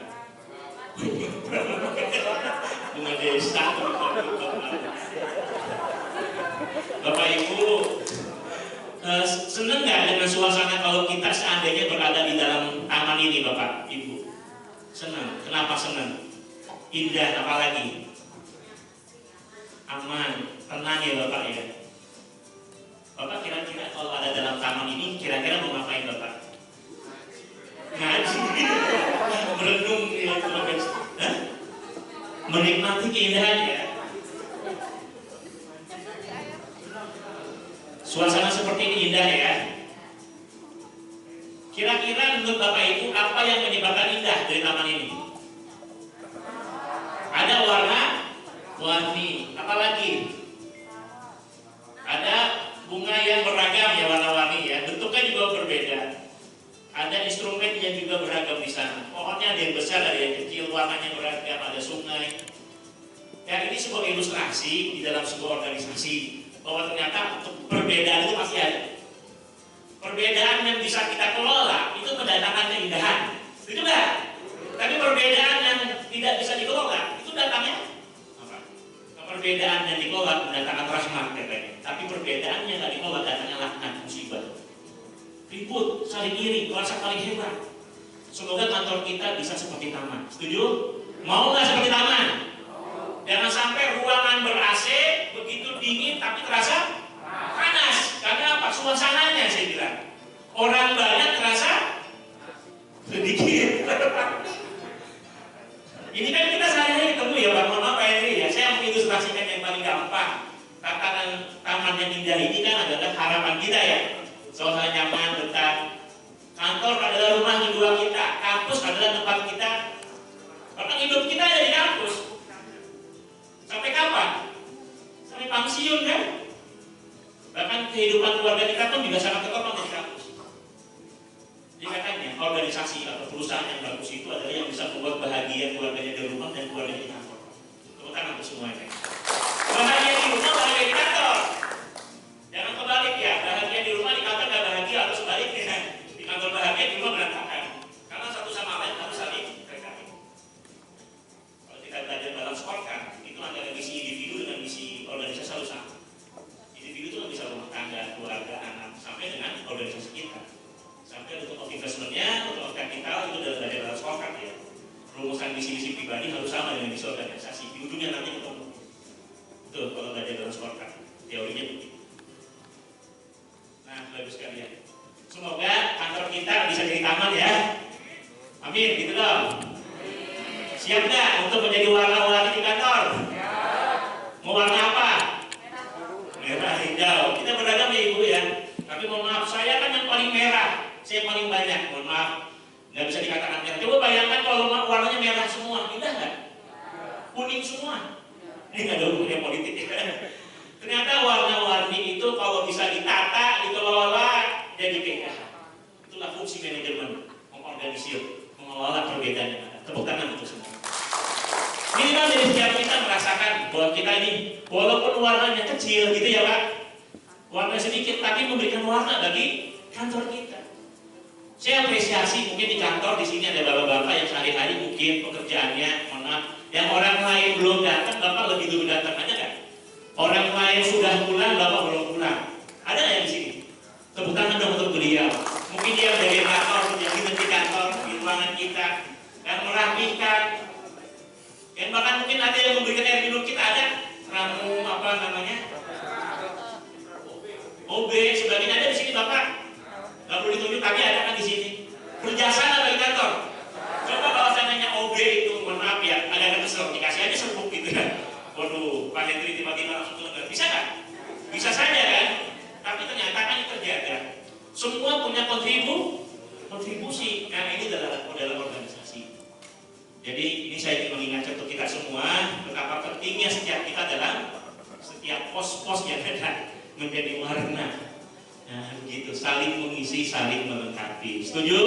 Speaker 3: Bunga desa. Bapak Ibu, senang nggak dengan suasana kalau kita seandainya berada di dalam taman ini, Bapak Ibu? Senang. Kenapa senang? Indah, apalagi? Aman, tenang ya Bapak ya. Bapak kira-kira kalau ada dalam taman ini, kira-kira mau ngapain Bapak? Ngaji, merenung ya, menikmati keindahannya. Suasana seperti ini indah ya. Kira-kira menurut Bapak Ibu apa yang menyebabkan indah dari taman ini? Ada warna-warni, apalagi? Ada bunga yang beragam ya, warna-warni ya, bentuknya juga berbeda. Ada instrumen yang juga beragam di sana. Pohonnya ada yang besar, ada yang kecil, warnanya beragam, ada sungai. Ya, ini sebuah ilustrasi di dalam sebuah organisasi bahwa ternyata perbedaan itu pasti ada. Perbedaan yang bisa kita kelola itu mendatangkan keindahan. Itu enggak? Tapi perbedaan yang tidak bisa dikelola itu datangnya apa? Perbedaan yang dikelola mendatangkan rahmat katanya. Tapi perbedaan yang tidak dikelola datangnya laknat, musibah. Ribut, saling iri, merasa paling hebat. Semoga kantor kita bisa seperti taman. Setuju? Mau nggak seperti taman? Jangan sampai ruangan ber-AC begitu dingin tapi terasa panas. Karena apa? Suasananya saya bilang. Orang banyak terasa sedikit. Ini kan kita sehari-hari ketemu ya Pak. Mohon maaf Pak Henry ya. Saya mengilustrasikan yang paling gampang. Tatanan taman yang indah ini kan adalah harapan kita ya. Suasana nyaman, betah. Kantor adalah rumah kedua kita. Kampus adalah tempat kita. Bahkan hidup kita ada di kampus. Sampai kapan? Sampai pensiun kan? Bahkan kehidupan keluarga kita pun juga sangat tertopang di kampus. Jadi katanya organisasi atau perusahaan yang bagus itu adalah yang bisa membuat bahagia keluarganya di rumah dan keluarganya di kantor. Tepuk tangan untuk semuanya. Bahagia di rumah, bahagia di kantor. Jangan kebalik ya, bahagia di rumah, di kantor nggak bahagia, atau sebaliknya. Di kantor bahagia, di rumah berantakan. Karena satu sama lain harus saling terkait. Kalau kita belajar dalam scorecard, itu antara misi individu dengan misi organisasi selalu sama. Individu itu bisa rumah tangga, keluarga, anak, sampai dengan organisasi kita. Sampai untuk investmentnya, untuk kapital itu sudah belajar dalam scorecard ya. Rumusan misi-misi pribadi harus sama dengan misi organisasi. Di ujungnya nanti ketemu. Itu kalau belajar dalam scorecard, teorinya begitu. Nah, bagus sekalian. Semoga kantor kita bisa jadi taman ya. Amin, gitu dong. Siap nggak untuk menjadi warna-warni di kantor? Mau warna apa? Merah, hijau. Kita beragam ya Ibu ya. Tapi mohon maaf, saya kan yang paling merah. Saya paling banyak, mohon maaf. Nggak bisa dikatakan merah. Coba bayangkan kalau warnanya merah semua, indah nggak? Kuning semua. Ini nggak ada hubungannya politik ya. Ternyata warna-warni itu kalau bisa ditata, dikelola, jadi keindahan. Itulah fungsi manajemen, mengorganisir, mengelola perbedaan yang ada. Tepuk tangan untuk semua. Minimal dari setiap kita merasakan bahwa kita ini, walaupun warnanya kecil gitu ya Pak, warna sedikit, tapi memberikan warna bagi kantor kita. Saya apresiasi mungkin di kantor di sini ada bapak-bapak yang sehari-hari mungkin pekerjaannya, mohon maaf, yang orang lain belum datang, bapak lebih dulu datang, ada nggak? Orang lain sudah pulang, bapak belum pulang. Ada nggak di sini? Tepuk tangan dong untuk beliau. Mungkin dia dari kantor, menjadi di kantor, di ruangan kita, dan merapikan. Dan bahkan mungkin ada yang memberikan air minum kita, ada ramu apa namanya? OB, sebagainya ada di sini bapak. Nggak perlu ditunjuk, tapi ada kan di sini. Berjasa nggak bagi kantor? Coba kalau seandainya OB itu, mohon maaf ya, agak kesel, dikasih aja serbuk gitu ya. Waduh, Pak Hendri tiba-tiba kontribusi, karena ini dalam organisasi. Jadi ini saya ingin mengingatkan untuk kita semua betapa pentingnya setiap kita dalam setiap pos-pos yang ada menjadi warna. Nah, begitu, saling mengisi, saling melengkapi. Setuju?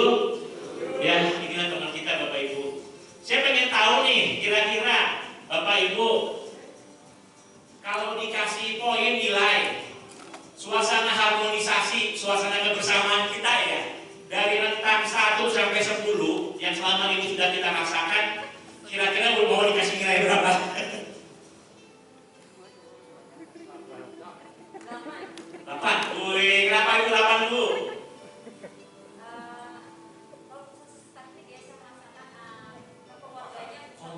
Speaker 3: Ya, inilah teman kita Bapak Ibu. Saya pengen tahu nih, kira-kira Bapak Ibu kalau dikasih poin nilai suasana harmonisasi, suasana kebersamaan kita ya, dari rentang 1 sampai 10 yang selama ini sudah kita rasakan, kira-kira mau dikasih nilai berapa? 8. Wih, kenapa itu 8 Bu?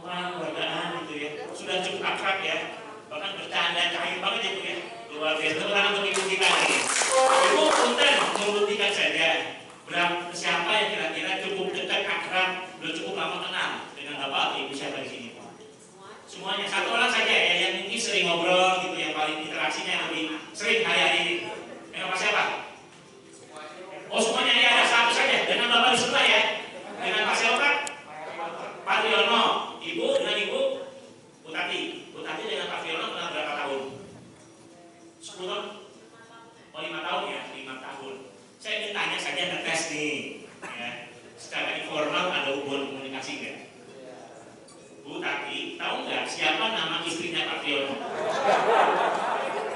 Speaker 3: Keluargaan gitu ya, sudah cukup akrab ya, bahkan bercanda cair banget ya Bu ya, luar biasa. Tepuk tangan untuk ibu kita nih. Ibu punten membuktikan saja berapa siapa yang kira-kira cukup dekat akrab, sudah cukup lama kenal dengan Bapak atau Ibu siapa di sini? Semuanya, satu orang saja ya yang mungkin sering ngobrol gitu, yang paling interaksinya lebih sering hari-hari ini. Dengan Pak siapa? Oh semuanya ya, ada satu saja dengan Bapak di sebelah ya. Dengan Pak siapa? Pak Riono. Ibu dengan Ibu Butati. Butati dengan Pak Riono kenal berapa tahun? 10 tahun? Oh 5 tahun ya, 5 tahun. Saya ingin tanya saja, ngetes nih ya. Secara informal ada hubungan komunikasi nggak? Bu Tati, tahu nggak siapa nama istrinya Pak Riono?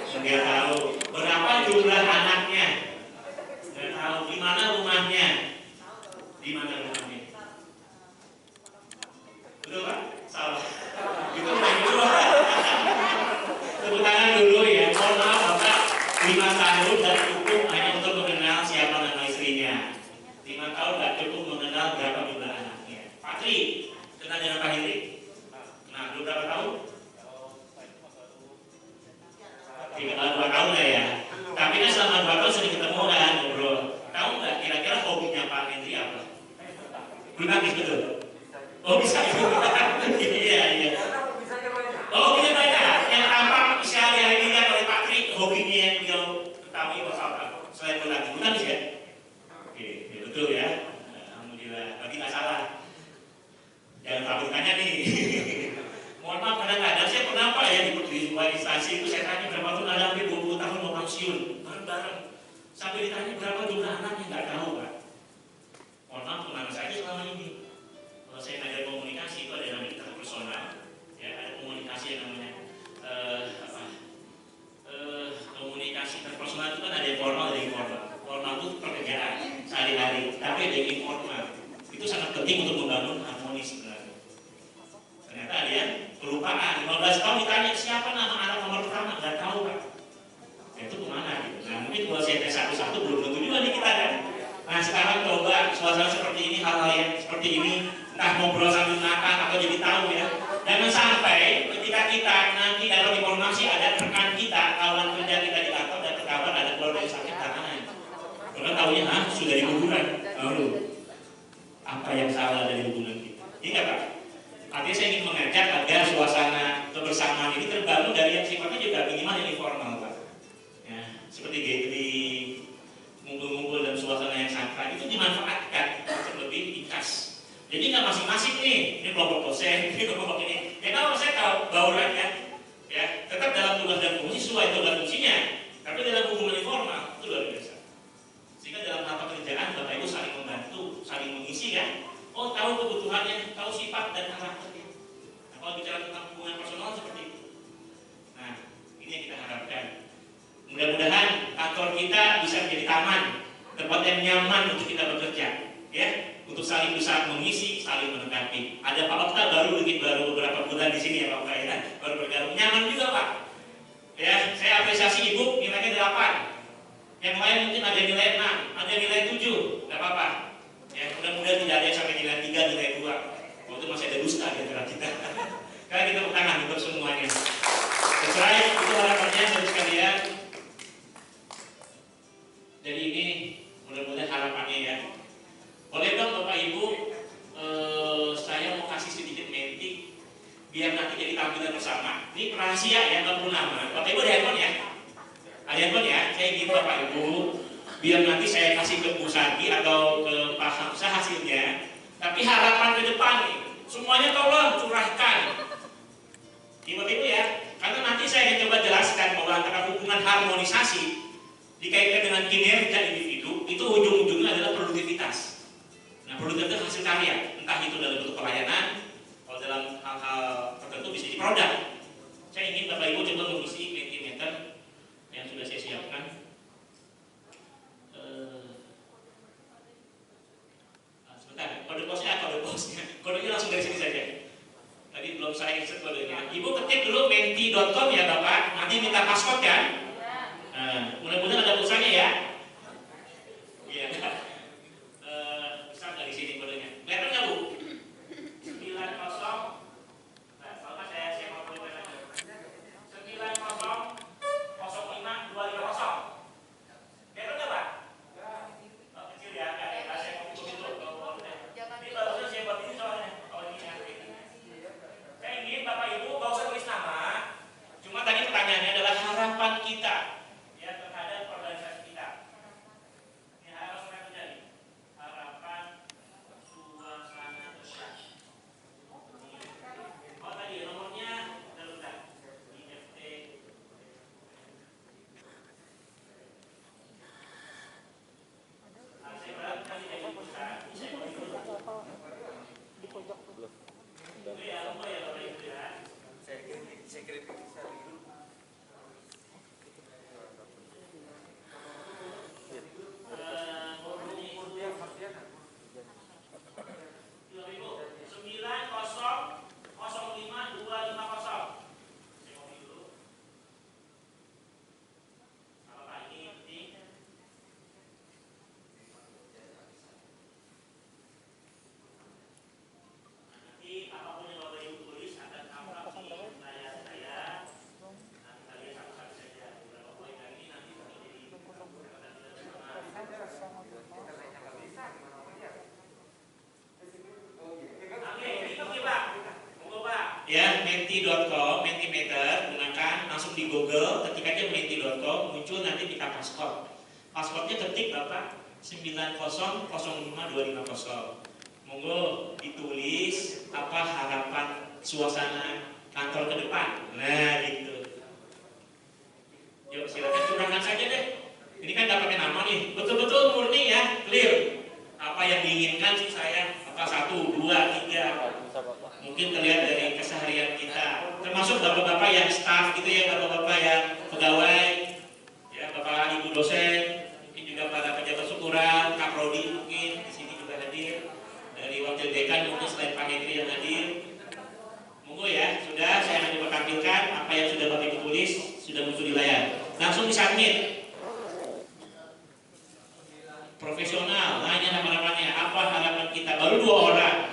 Speaker 3: Nggak tahu. Berapa jumlah anaknya? Nggak tahu. Di mana rumahnya? Di mana rumahnya? Betul Pak? Salah. Itu dulu. Tepuk tangan dulu ya. Mohon maaf Bapak, 5 tahun dan cukup hanya untuk mengenal siapa nama istrinya. 5 tahun nggak cukup mengenal berapa jumlah anaknya. Pak Tri, kenal dengan Pak Hindri? Kenal dulu berapa tahun? 2 tahun lah ya. Tapi kan selama 2 tahun sering ketemu kan, ngobrol. Tahu nggak kira-kira hobinya Pak Hendri apa? Bulu tangkis betul. Oh bisa. Iya iya. Oh hobinya banyak. Yang tampak sehari-hari dilihat oleh Pak Tri, hobinya yang beliau ketahui apa? Selain bulu tangkis, bulu tangkis ya. Oke, ya betul ya. Alhamdulillah. Berarti nggak salah. Jangan takut tanya nih. Mohon maaf kadang-kadang saya pernah Pak ya di sebuah instansi itu saya tanya berapa tahun, ada hampir 20 tahun mau pensiun bareng-bareng. Sampai ditanya berapa jumlah anaknya nggak tahu Pak. Mohon maaf pengalaman saya selama ini. Kalau saya ngajar komunikasi itu ada yang namanya interpersonal, ya ada komunikasi yang namanya komunikasi interpersonal itu kan ada yang formal, ada yang informal. Formal itu pekerjaan sehari-hari, tapi ada yang informal. Itu sangat penting untuk membangun harmonis sebenarnya. Ternyata ada yang kelupaan. 15 tahun ditanya siapa nama anak nomor pertama, nggak tahu Pak. Ya, itu kemana gitu. Nah mungkin kalau saya tes satu-satu belum tentu juga nih kita kan. Nah sekarang coba suasana seperti ini, hal-hal yang seperti ini, entah ngobrol sambil makan atau jadi tahu ya. Jangan sampai ketika kita nanti dapat informasi ada rekan kita, kawan kerja kita di kantor dan kabar ada keluarga yang sakit tangan. Karena tahunya sudah di kuburan. Lalu apa yang salah dari hubungan kita? Ingat Pak. Artinya saya ingin mengajak agar suasana kebersamaan ini terbangun dari yang sifatnya juga minimal yang informal Pak. Ya, seperti gathering, ngumpul-ngumpul dalam suasana yang santai itu dimanfaatkan untuk lebih ikhlas. Jadi nggak masing-masing nih, ini kelompok dosen, ini kelompok ini. Ya kalau saya tahu baurannya, ya tetap dalam tugas dan fungsi sesuai tugas fungsinya, tapi dalam hubungan informal itu luar biasa. Sehingga dalam hal pekerjaan Bapak Ibu saling membantu, saling mengisi kan. Oh tahu kebutuhannya, tahu sifat dan karakternya. Nah, kalau bicara tentang hubungan personal seperti itu. Nah, ini yang kita harapkan. Mudah-mudahan kantor kita bisa menjadi taman, tempat yang nyaman untuk kita bekerja, ya, untuk saling bisa mengisi, saling melengkapi. Ada Pak Okta baru beberapa bulan di sini ya Pak Okta ya, baru bergabung, nyaman juga Pak. Ya, saya apresiasi Ibu nilainya 8. Yang lain mungkin ada nilai 6, ada nilai 7, nggak apa-apa. Ya, mudah-mudahan tidak ada yang sampai nilai 3, nilai 2. Waktu masih ada dusta di antara kita. Karena kita bertangan untuk semuanya. Sesuai itu harapannya saudara sekalian. Jadi ini mudah-mudahan harapannya ya. Boleh dong Bapak Ibu, saya mau kasih sedikit meeting biar nanti jadi tampilan bersama. Ini rahasia ya, nggak perlu nama. Bapak Ibu ada handphone ya? Ada handphone ya? Saya ingin Bapak Ibu biar nanti saya kasih ke Bu Santi atau ke Pak Hamzah hasilnya. Tapi harapan ke depan nih, semuanya tolong curahkan. Ibu-ibu ya, karena nanti saya akan coba jelaskan bahwa antara hubungan harmonisasi dikaitkan dengan kinerja individu itu ujung-ujungnya adalah produktivitas. Nah, produktivitas hasil karya, entah itu dalam bentuk pelayanan, kalau dalam hal-hal tertentu bisa di produk. Saya ingin Bapak Ibu coba mengisi Mentimeter yang sudah saya siapkan. Sebentar, kode posnya apa? Kode posnya, kodenya langsung dari sini saja. Tadi belum saya insert kodenya. Ibu ketik dulu menti.com ya Bapak. Nanti minta password kan? Mudah-mudahan ada pulsanya ya. Iya. Besar dari sini kodenya. Kelihatan nggak Bu? 90. Nah, sama saya siap mau boleh aja. 90 05 250. Kelihatan nggak Pak? Oh, kecil ya. Saya mau tulis dulu. Ini barusan saya buat ini soalnya. Oh ini nanti. Saya ingin Bapak Ibu nggak usah tulis nama. Cuma tadi pertanyaannya adalah harapan kita. Ya, menti.com, Mentimeter, gunakan langsung di Google, ketik aja menti.com, muncul nanti kita password. Passwordnya ketik Bapak 90052550. Monggo ditulis apa harapan suasana kantor ke depan. Nah, gitu. Yuk silakan curahkan saja deh. Ini kan dapat nama nih, betul-betul murni ya, clear. Apa yang diinginkan sih saya? Apa 1, 2, 3? Mungkin terlihat dari keseharian kita, termasuk bapak-bapak yang staff gitu ya, bapak-bapak yang pegawai, ya bapak ibu dosen, mungkin juga para pejabat syukuran, kaprodi mungkin di sini juga hadir, dari wakil dekan mungkin selain Pak Hendri yang hadir. Monggo ya, sudah saya akan coba tampilkan apa yang sudah bapak ibu tulis, sudah muncul di layar. Langsung disubmit. Profesional, nah ini harapan-harapannya, apa harapan kita? Baru 2 orang.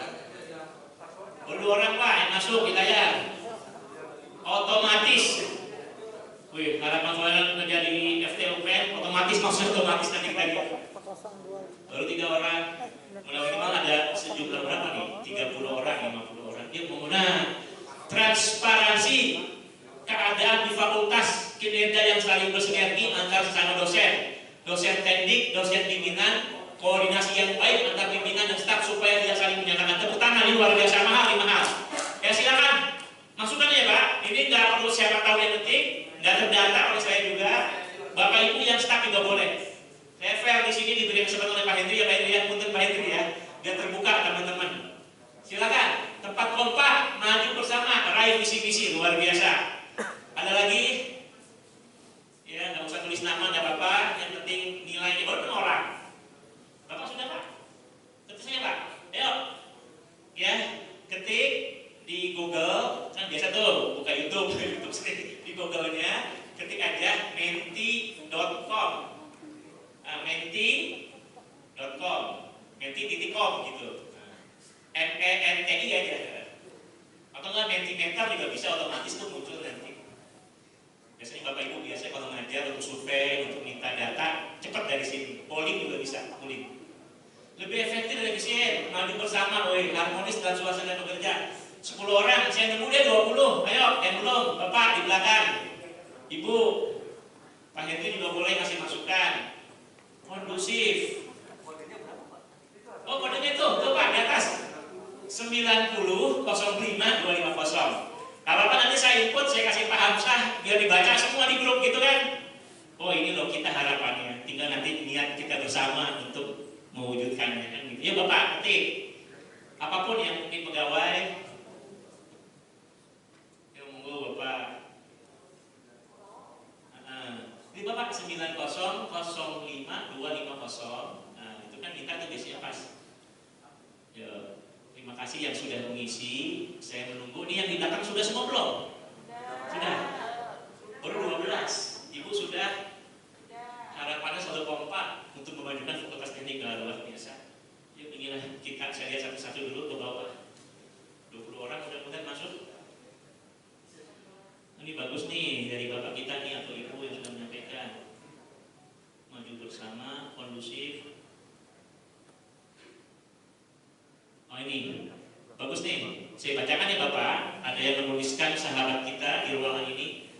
Speaker 3: Baru 2 orang Pak yang masuk di layar. Otomatis. Wih, harapan saya menjadi FTUPN otomatis, maksudnya otomatis nanti kita lihat. Baru 3 orang. Minimal ada sejumlah berapa nih? 30 orang, 50 orang. Dia menggunakan transparansi keadaan di fakultas, kinerja yang saling bersinergi antar sesama dosen. Dosen teknik, dosen pimpinan, koordinasi yang baik antar pimpinan dan staf supaya tidak saling menyalahkan. Tepuk tangan ini luar biasa mahal, 5 hal. Ya silakan, masukkan ya Pak. Ini nggak perlu siapa tahu yang ketik, nggak terdata oleh saya juga. Bapak Ibu yang staf juga boleh. Saya fair di sini diberi kesempatan oleh Pak Hendri ya Pak Hendri ya, punten Pak Hendri ya, biar terbuka teman-teman. Silakan, tempat kompak, maju bersama, raih visi-visi luar biasa. Ada lagi? Ya, nggak usah tulis nama, nggak apa-apa. Yang penting nilainya baru orang. Bapak sudah Pak? Ketik saja Pak. Ayo. Ya, ketik di Google. Kan biasa tuh, buka YouTube, YouTube sendiri. Di Google-nya, ketik aja menti.com. Menti.com. Menti.com gitu. MENTI aja. Atau nggak Mentimeter juga bisa, otomatis tuh muncul nanti. Biasanya Bapak Ibu biasanya kalau ngajar untuk survei, untuk minta data, cepat dari sini. Polling juga bisa, polling. Lebih efektif dan efisien, maju bersama, harmonis dalam suasana bekerja. 10 orang, saya nemu dia 20. Ayo, yang belum, Bapak di belakang. Ibu, Pak Hendri juga boleh ngasih masukan. kondusif. Oh, kodenya tuh Pak di atas 9005 250. Kalau apa nanti saya input, saya kasih Pak Hamzah biar dibaca semua di grup gitu kan. Oh ini loh kita harapannya, tinggal nanti niat kita bersama untuk mewujudkannya kan gitu. Ya Bapak ketik apapun yang mungkin pegawai. Ya monggo Bapak. Ini Bapak 9005 250. Nah itu kan minta tuh biasanya pas. Ya, terima kasih yang sudah mengisi. Saya menunggu. Ini yang di belakang sudah semua belum? Sudah. Baru 12. Ibu sudah. Harapannya sudah kompak untuk memajukan Fakultas Teknik luar biasa. Yuk inilah kita saya lihat satu-satu dulu ke bawah. 20 orang mudah-mudahan masuk. Ini bagus nih dari Bapak kita nih atau Ibu yang sudah menyampaikan. Maju bersama, kondusif. Oh ini bagus nih, saya bacakan ya Bapak. Ada yang menuliskan sahabat kita di ruangan ini.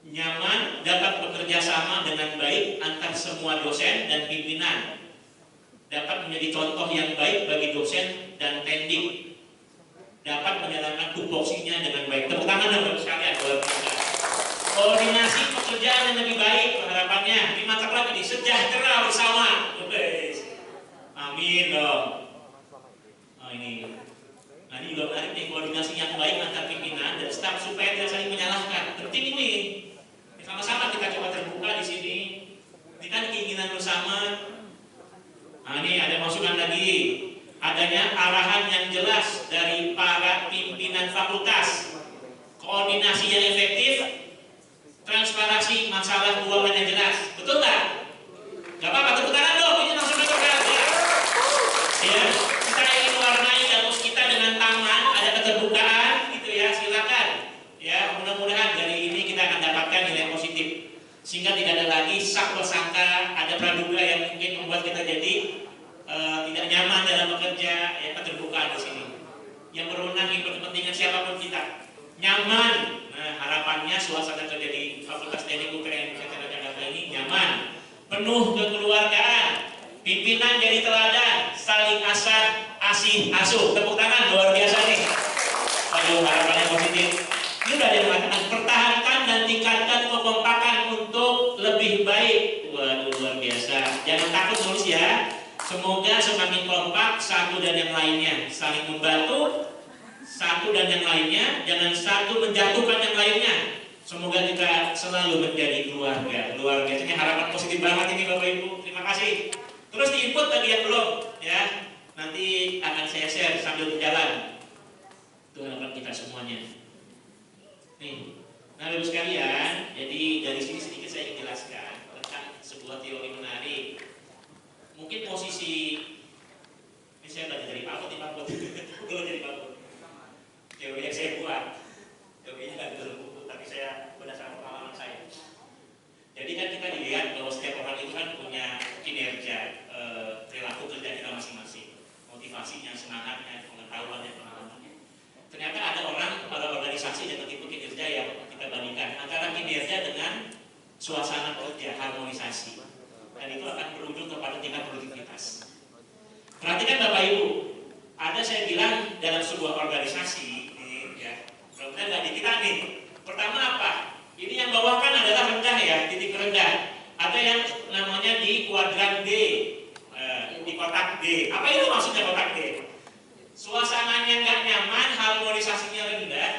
Speaker 3: Nyaman dapat bekerja sama dengan baik antar semua dosen dan pimpinan. Dapat menjadi contoh yang baik bagi dosen dan tendik. Dapat menjalankan tupoksinya dengan baik. Tepuk tangan dong sekalian. Koordinasi pekerjaan yang lebih baik harapannya. Dimantap lagi nih, sejahtera bersama. Amin dong. Ini. Nah ini juga menarik nih, koordinasi yang baik antar pimpinan dan staf supaya tidak saling menyalahkan. Penting ini. Sama-sama kita coba terbuka di sini. Ini kan keinginan bersama. Nah ini ada masukan lagi. Adanya arahan yang jelas dari para pimpinan fakultas. Koordinasi yang efektif. Transparansi masalah keuangan yang jelas. Betul nggak? Gak apa-apa, tepuk tangan dong. Ini langsung bergerak ya. Ya. Keterbukaan gitu ya, silakan ya, mudah-mudahan dari ini kita akan dapatkan nilai positif sehingga tidak ada lagi sak prasangka, ada praduga yang mungkin membuat kita jadi tidak nyaman dalam bekerja. Ya, keterbukaan di sini yang berwenang yang berkepentingan siapapun kita nyaman. Nah harapannya suasana kerja di Fakultas Teknik UPN Jakarta ini nyaman, penuh kekeluargaan, pimpinan jadi teladan, saling asih asuh. Tepuk tangan, luar biasa nih. Aduh, harapannya positif. Ini udah ada yang mengatakan pertahankan dan tingkatkan kekompakan untuk lebih baik. Waduh, luar biasa. Jangan takut nulis ya. Semoga semakin kompak satu dan yang lainnya, saling membantu satu dan yang lainnya. Jangan satu menjatuhkan yang lainnya. Semoga kita selalu menjadi keluarga. Luar biasa. Ini harapan positif banget ini Bapak Ibu. Terima kasih. Terus di-input bagi yang belum, ya. Nanti akan saya share sambil berjalan. Itu harapan kita semuanya. Nih, nah Bapak sekalian, jadi dari sini sedikit saya ingin jelaskan tentang sebuah teori menarik. Mungkin posisi ini saya belajar dari Pak Put, belum jadi Pak Put. Teori yang saya buat, teorinya nggak dalam buku, tapi saya berdasarkan pengalaman saya. Jadi kan kita dilihat bahwa setiap orang itu kan punya kinerja, perilaku kerja kita masing-masing, motivasinya, semangatnya, pengetahuannya, pengalamannya. Ternyata ada orang pada organisasi dengan tipe kinerja yang kita bandingkan antara kinerja dengan suasana kerja, harmonisasi, dan itu akan berujung kepada tingkat produktivitas. Perhatikan Bapak Ibu, ada saya bilang dalam sebuah organisasi, ya, mudah-mudahan nggak dikira nih. Pertama apa? Ini yang bawah kan adalah rendah ya, titik rendah. Ada yang namanya di kuadran D, di kotak D. Apa itu maksudnya kotak D? Suasananya nggak nyaman, harmonisasinya rendah,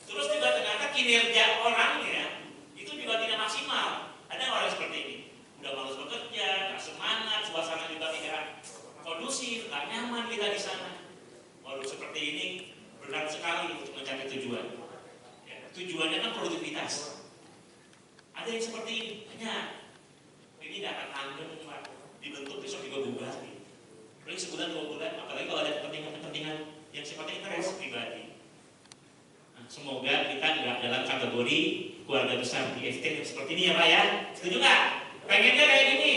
Speaker 3: terus juga ternyata kinerja orangnya itu juga tidak maksimal. Ada orang seperti ini, udah malas bekerja, nggak semangat, suasana juga tidak kondusif, nggak nyaman kita di sana. Walau seperti ini berat sekali untuk mencapai tujuan. Ya, tujuannya kan produktivitas. Ada yang seperti ini, ini tidak akan langgeng, Pak. Dibentuk besok juga bubar nih. Paling sebulan 2 bulan, apalagi kalau ada kepentingan yang sifatnya interest pribadi. Nah, semoga kita nggak dalam kategori keluarga besar di FT seperti ini ya Pak ya. Setuju nggak? Pengennya kayak gini,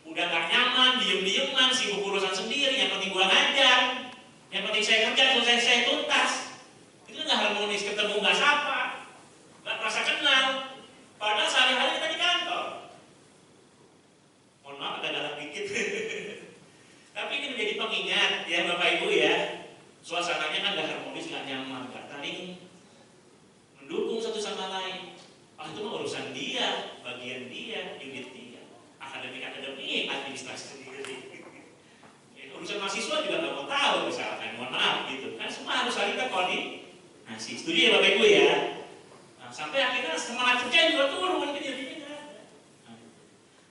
Speaker 3: udah nggak nyaman, diem-dieman, sibuk urusan sendiri. Yang penting gua ngajar, yang penting saya kerja, selesai saya tuntas. Itu nggak harmonis, ketemu nggak sapa, nggak merasa kenal. Padahal sehari-hari kita di kantor. Mohon maaf, Sampai akhirnya semangat kerja juga turun, kinerjanya nggak ada.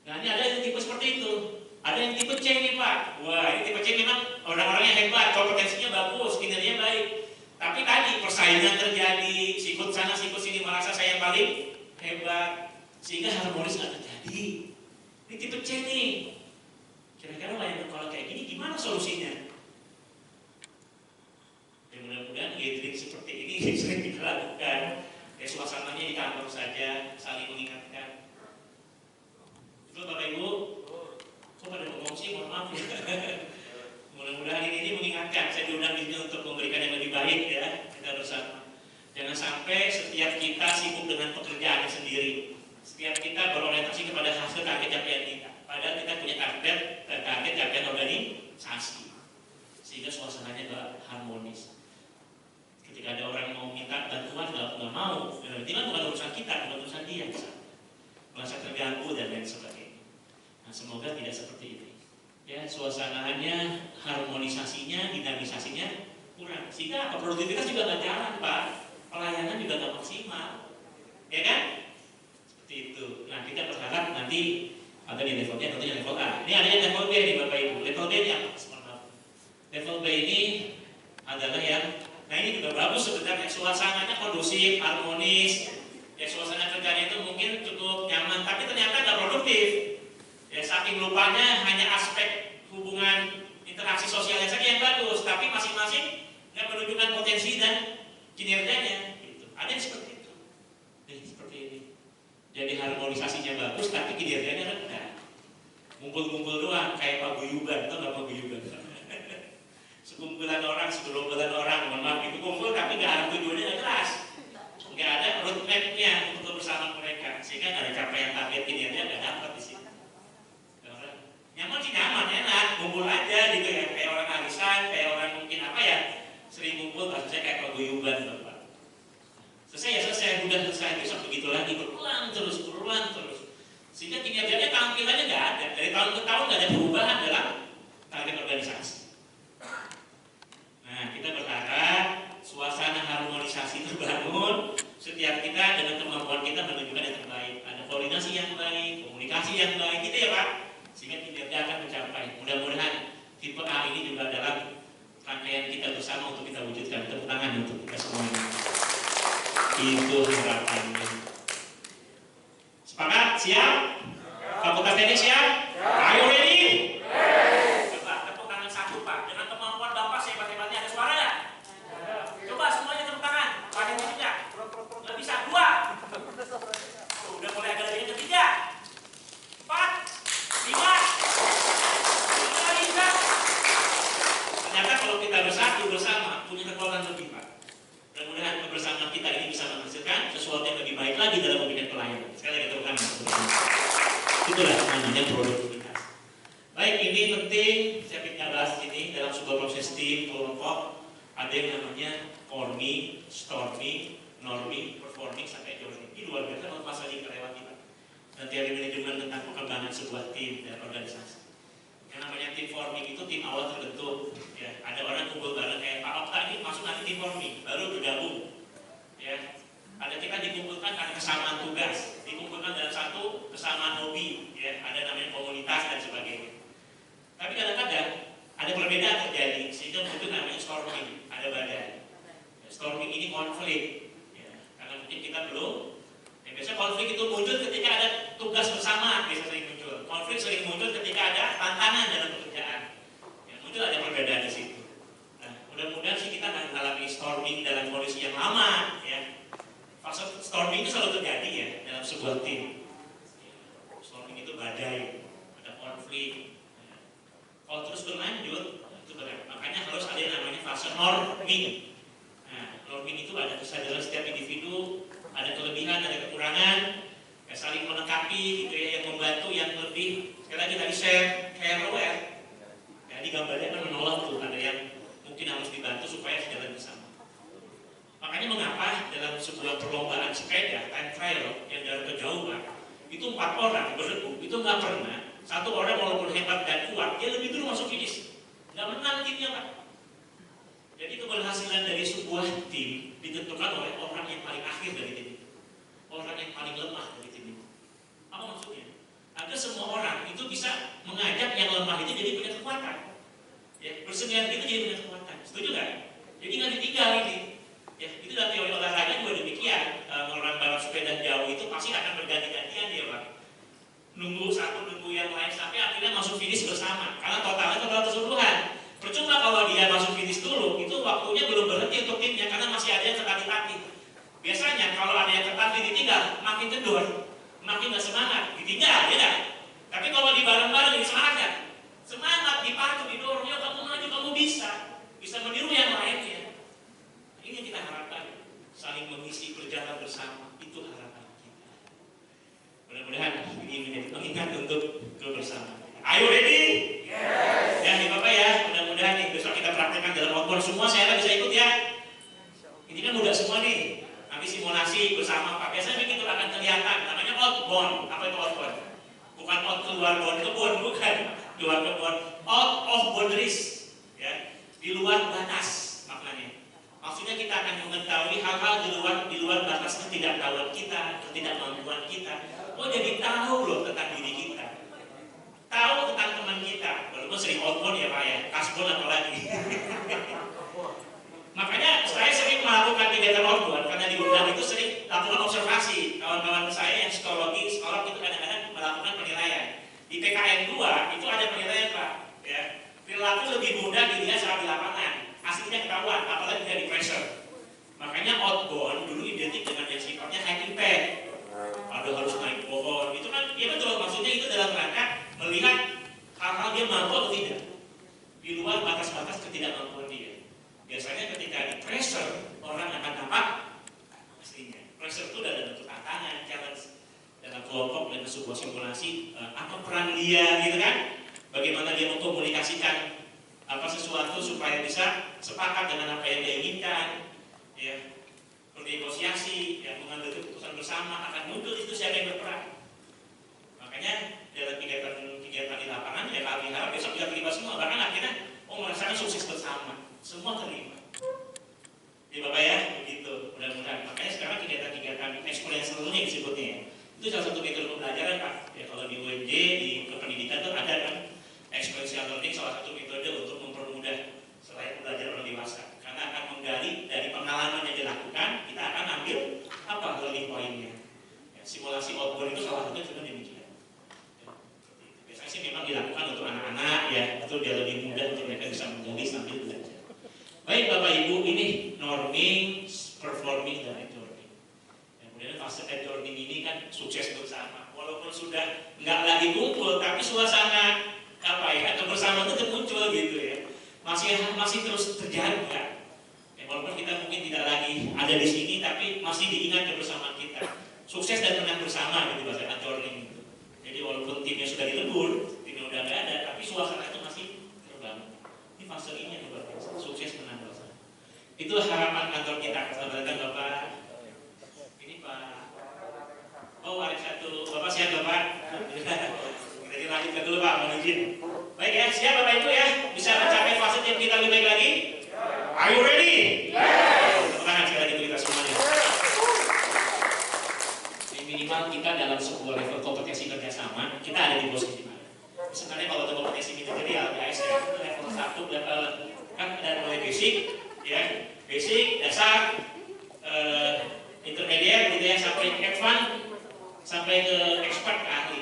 Speaker 3: Nah ini ada yang tipe seperti itu. Ada yang tipe C nih Pak. Wah ini tipe C memang orang-orangnya hebat, kompetensinya bagus, kinerjanya baik. Tapi tadi persaingan terjadi, sikut sana sikut sini merasa saya yang paling hebat, sehingga harmonis nggak terjadi. Ini tipe C nih. Kira-kira kalau kayak gini gimana solusinya? Ya mudah-mudahan gathering seperti ini bisa kita lakukan. Ya suasananya di kantor saja, saling mengingatkan. Betul Bapak Ibu? Kok pada ngomong sih, mohon maaf ya. Mudah-mudahan ini mengingatkan. Saya diundang di sini untuk memberikan yang lebih baik ya kita bersama. Jangan sampai setiap kita sibuk dengan pekerjaan sendiri. Setiap kita berorientasi kepada hasil target capaian kita. Padahal kita punya target capaian organisasi. Sehingga suasananya gak harmonis. Ketika ada orang mau minta bantuan nggak mau, berarti kan bukan urusan kita, bukan urusan dia. Merasa terganggu dan lain sebagainya. Nah, semoga tidak seperti ini. Ya, suasananya, harmonisasinya, dinamisasinya kurang. Sehingga apa? Produktivitas juga nggak jalan, Pak. Pelayanan juga nggak maksimal. Ya kan? Seperti itu. Nah, kita berharap nanti ada di levelnya, tentunya level A. Ini ada yang level B nih Bapak Ibu. Level B ini apa? Level B ini adalah yang, nah ini juga bagus sebenarnya. Suasananya kondusif, harmonis. Ya, suasana kerjanya itu mungkin cukup nyaman, tapi ternyata nggak produktif. Ya, saking lupanya hanya aspek hubungan interaksi sosialnya saja yang bagus, tapi masing-masing nggak menunjukkan potensi dan kinerjanya. Gitu. Ada yang seperti itu. Seperti ini. Jadi harmonisasinya bagus, tapi kinerjanya rendah. Ngumpul-ngumpul doang, kayak paguyuban, atau nggak paguyuban? Sekumpulan orang, segerombolan orang, mohon maaf itu kumpul, tapi nggak ada tujuannya, nggak jelas. Nggak ada roadmap-nya untuk bersama mereka, sehingga nggak ada capaian target kinerja nggak dapat di sini. Nyaman sih nyaman, enak, kumpul aja gitu ya, kayak orang arisan, kayak orang mungkin apa ya, sering kumpul, maksudnya kayak paguyuban Bapak. Selesai ya selesai, udah selesai, besok begitu lagi, berulang terus, sehingga kinerjanya tampilannya nggak ada, dari tahun ke tahun nggak ada perubahan dalam target organisasi. Nah, kita berharap suasana harmonisasi terbangun, setiap kita dengan kemampuan kita menunjukkan yang terbaik, ada koordinasi yang baik, komunikasi yang baik, gitu ya Pak. Sehingga kinerja akan mencapai. Mudah-mudahan tipe A ini juga dalam rangkaian kita bersama untuk kita wujudkan. Tepuk tangan untuk kita semuanya. Itu harapannya. Sepakat? Siap? Fakultas Teknik siap? Are you ready? Coba tepuk tangan satu Pak. Dengan kemampuan Bapak sehebat-hebatnya ada suara nggak? Coba semuanya tepuk tangan. Paling tidak. Nggak bisa. 2. Udah mulai agak lebih ketiga. 4. 5. Ternyata kalau kita bersatu bersama punya kekuatan lebih Pak. Mudah-mudahan kebersamaan kita ini bisa menghasilkan sesuatu yang lebih baik lagi dalam memberikan pelayanan. Sekali lagi tepuk tangan. Itulah namanya produktivitas. Baik, ini penting saya ingin bahas ini dalam sebuah proses tim kelompok. Ada yang namanya forming, storming, norming, performing sampai joining. Ini luar biasa kalau masa ini kelewati Pak. Dan teori manajemen tentang perkembangan sebuah tim dan organisasi. Yang namanya tim forming itu tim awal terbentuk. Ya, ada orang kumpul bareng kayak Pak Okta ini masuk nanti tim forming, baru bergabung. Ya, ada kita dikumpulkan karena kesamaan tugas, dikumpulkan dalam satu kesamaan hobi. Ya, ada namanya komunitas dan sebagainya. Tapi kadang-kadang ada perbedaan terjadi sehingga muncul namanya storming, ada badai. Ya, storming ini konflik. Ya, karena mungkin kita belum. Biasanya konflik itu muncul ketika ada tugas bersama, biasanya sering muncul. Konflik sering muncul ketika ada tantangan dalam pekerjaan. Ya, muncul ada perbedaan di situ. Nah, mudah-mudahan sih kita akan mengalami storming dalam kondisi yang lama. Ya. Fase storming itu selalu terjadi ya dalam sebuah tim. Ya, storming itu badai, ada konflik. Ya. Kalau terus berlanjut, itu berat. Makanya harus ada yang namanya fase norming. Nah, norming itu ada kesadaran setiap individu. Ada kelebihan, ada kekurangan, ya, saling melengkapi, gitu ya, yang membantu, yang lebih. Sekali lagi tadi share aware. Ya, di gambarnya kan menolong tuh, ada yang mungkin harus dibantu supaya sejalan bersama. Makanya mengapa dalam sebuah perlombaan sepeda, time trial yang jarak kejauhan, itu 4 orang beregu, itu nggak pernah satu orang walaupun hebat dan kuat, dia lebih dulu masuk finish, nggak menang timnya Pak. Jadi keberhasilan dari sebuah tim ditentukan oleh orang yang paling akhir dari tim. nunggu satu, nunggu yang lain sampai akhirnya masuk finish bersama. Karena totalnya total keseluruhan. Percuma kalau dia masuk finish dulu, itu waktunya belum berhenti untuk timnya karena masih ada yang ketati-tati. Biasanya kalau ada yang ketat ditinggal, makin kendor, makin gak semangat, ditinggal, ya kan? Tapi kalau di bareng-bareng ini semangat kan? Semangat, dipacu, didorong, ya kamu maju, kamu bisa meniru yang lainnya. Ini yang kita harapkan, saling mengisi, berjalan bersama, itu harapan kita. Mudah-mudahan ini menjadi pengingat untuk kebersamaan. Ayo ready? Yes. Ya, nih Bapak ya, mudah-mudahan nih besok kita praktekkan dalam outbound semua, saya bisa ikut ya. Ini kan mudah semua nih. Nanti simulasi bersama Pak. Biasanya begitu akan kelihatan. Namanya outbound. Apa itu outbound? Bukan out keluar kebun, bukan. Keluar kebun. Out of boundaries. Ya. Di luar batas maknanya. Maksudnya kita akan mengetahui hal-hal di luar batas ketidaktahuan kita, ketidakmampuan kita. Oh, jadi tahu loh tentang diri kita. Tahu tentang teman kita. Walaupun sering outbound ya Pak ya. Kasbon apalagi. Makanya saya sering melakukan kegiatan outbound karena di undang itu sering lakukan observasi. Kawan-kawan saya yang psikologi, psikolog itu kadang-kadang melakukan penilaian. Di PKN 2 itu ada penilaian Pak. Ya. Perilaku lebih mudah dilihat saat di lapangan. Aslinya ketahuan, apalagi tidak di pressure. Makanya outbound dulu identik dengan yang sifatnya high impact. Ada harus naik pohon. Itu kan, ya betul. Maksudnya itu dalam rangka melihat hal-hal dia mampu atau tidak. Di luar batas-batas ketidakmampuan dia. Biasanya ketika di pressure, orang akan nampak aslinya. Pressure itu dalam bentuk tantangan, challenge dalam kelompok dan sebuah simulasi. Apa peran dia, gitu kan? Bagaimana dia mengkomunikasikan apa sesuatu supaya bisa sepakat dengan apa yang dia inginkan, ya, bernegosiasi, ya, mengambil keputusan bersama, akan muncul itu siapa yang berperan. Makanya dalam kegiatan di lapangan, ya kami harap besok bisa terlibat semua, bahkan akhirnya merasakan sukses bersama. Semua terlibat. Ya Bapak ya, begitu. Mudah-mudahan. Makanya sekarang kegiatan eksponensial learning disebutnya ya. Itu salah satu metode pembelajaran Pak. Ya kalau di UMJ, di kependidikan itu ada kan eksponensial learning salah satu metode untuk mempermudah selain belajar orang dewasa. Karena akan menggali dari pengalaman yang dilakukan, kita akan ambil apa learning point-nya. Ya, simulasi outbound itu salah satunya sudah demikian. Ya, biasanya sih memang dilakukan untuk anak-anak ya, itu dia lebih mudah untuk mereka bisa menggali sambil belajar. Baik Bapak Ibu, ini norming, performing, dan adjourning. Kemudian fase adjourning ini kan sukses bersama. Walaupun sudah nggak lagi kumpul, tapi suasana apa ya kebersamaan itu muncul gitu ya. Masih terus terjaga. Ya, walaupun kita mungkin tidak lagi ada di sini, tapi masih diingat kebersamaan kita. Sukses dan menang bersama gitu bahasa adjourning itu. Jadi walaupun timnya sudah dilebur, timnya udah nggak ada, tapi suasana itu masih terbangun. Ini fase ini yang luar biasa. Sukses menang bersama. Itu harapan kantor kita. Sabarkan Bapak. Ini Pak. Oh ada satu. Bapak siap Bapak. Kita lanjutkan dulu Pak. Mohon izin. Baik ya, siap Bapak Ibu ya. Bisa mencapai fase tim kita lebih baik lagi. Are you ready? Yes. Tepuk tangan sekali lagi untuk kita semuanya. Minimal kita dalam sebuah level kompetensi kerjasama, kita ada di posisi mana? Sebenarnya kalau untuk kompetensi manajerial, guys, ya, level 1 level kan ada mulai basic, ya, basic, dasar, intermediate, gitu ya, sampai advance, sampai ke expert, ke ahli.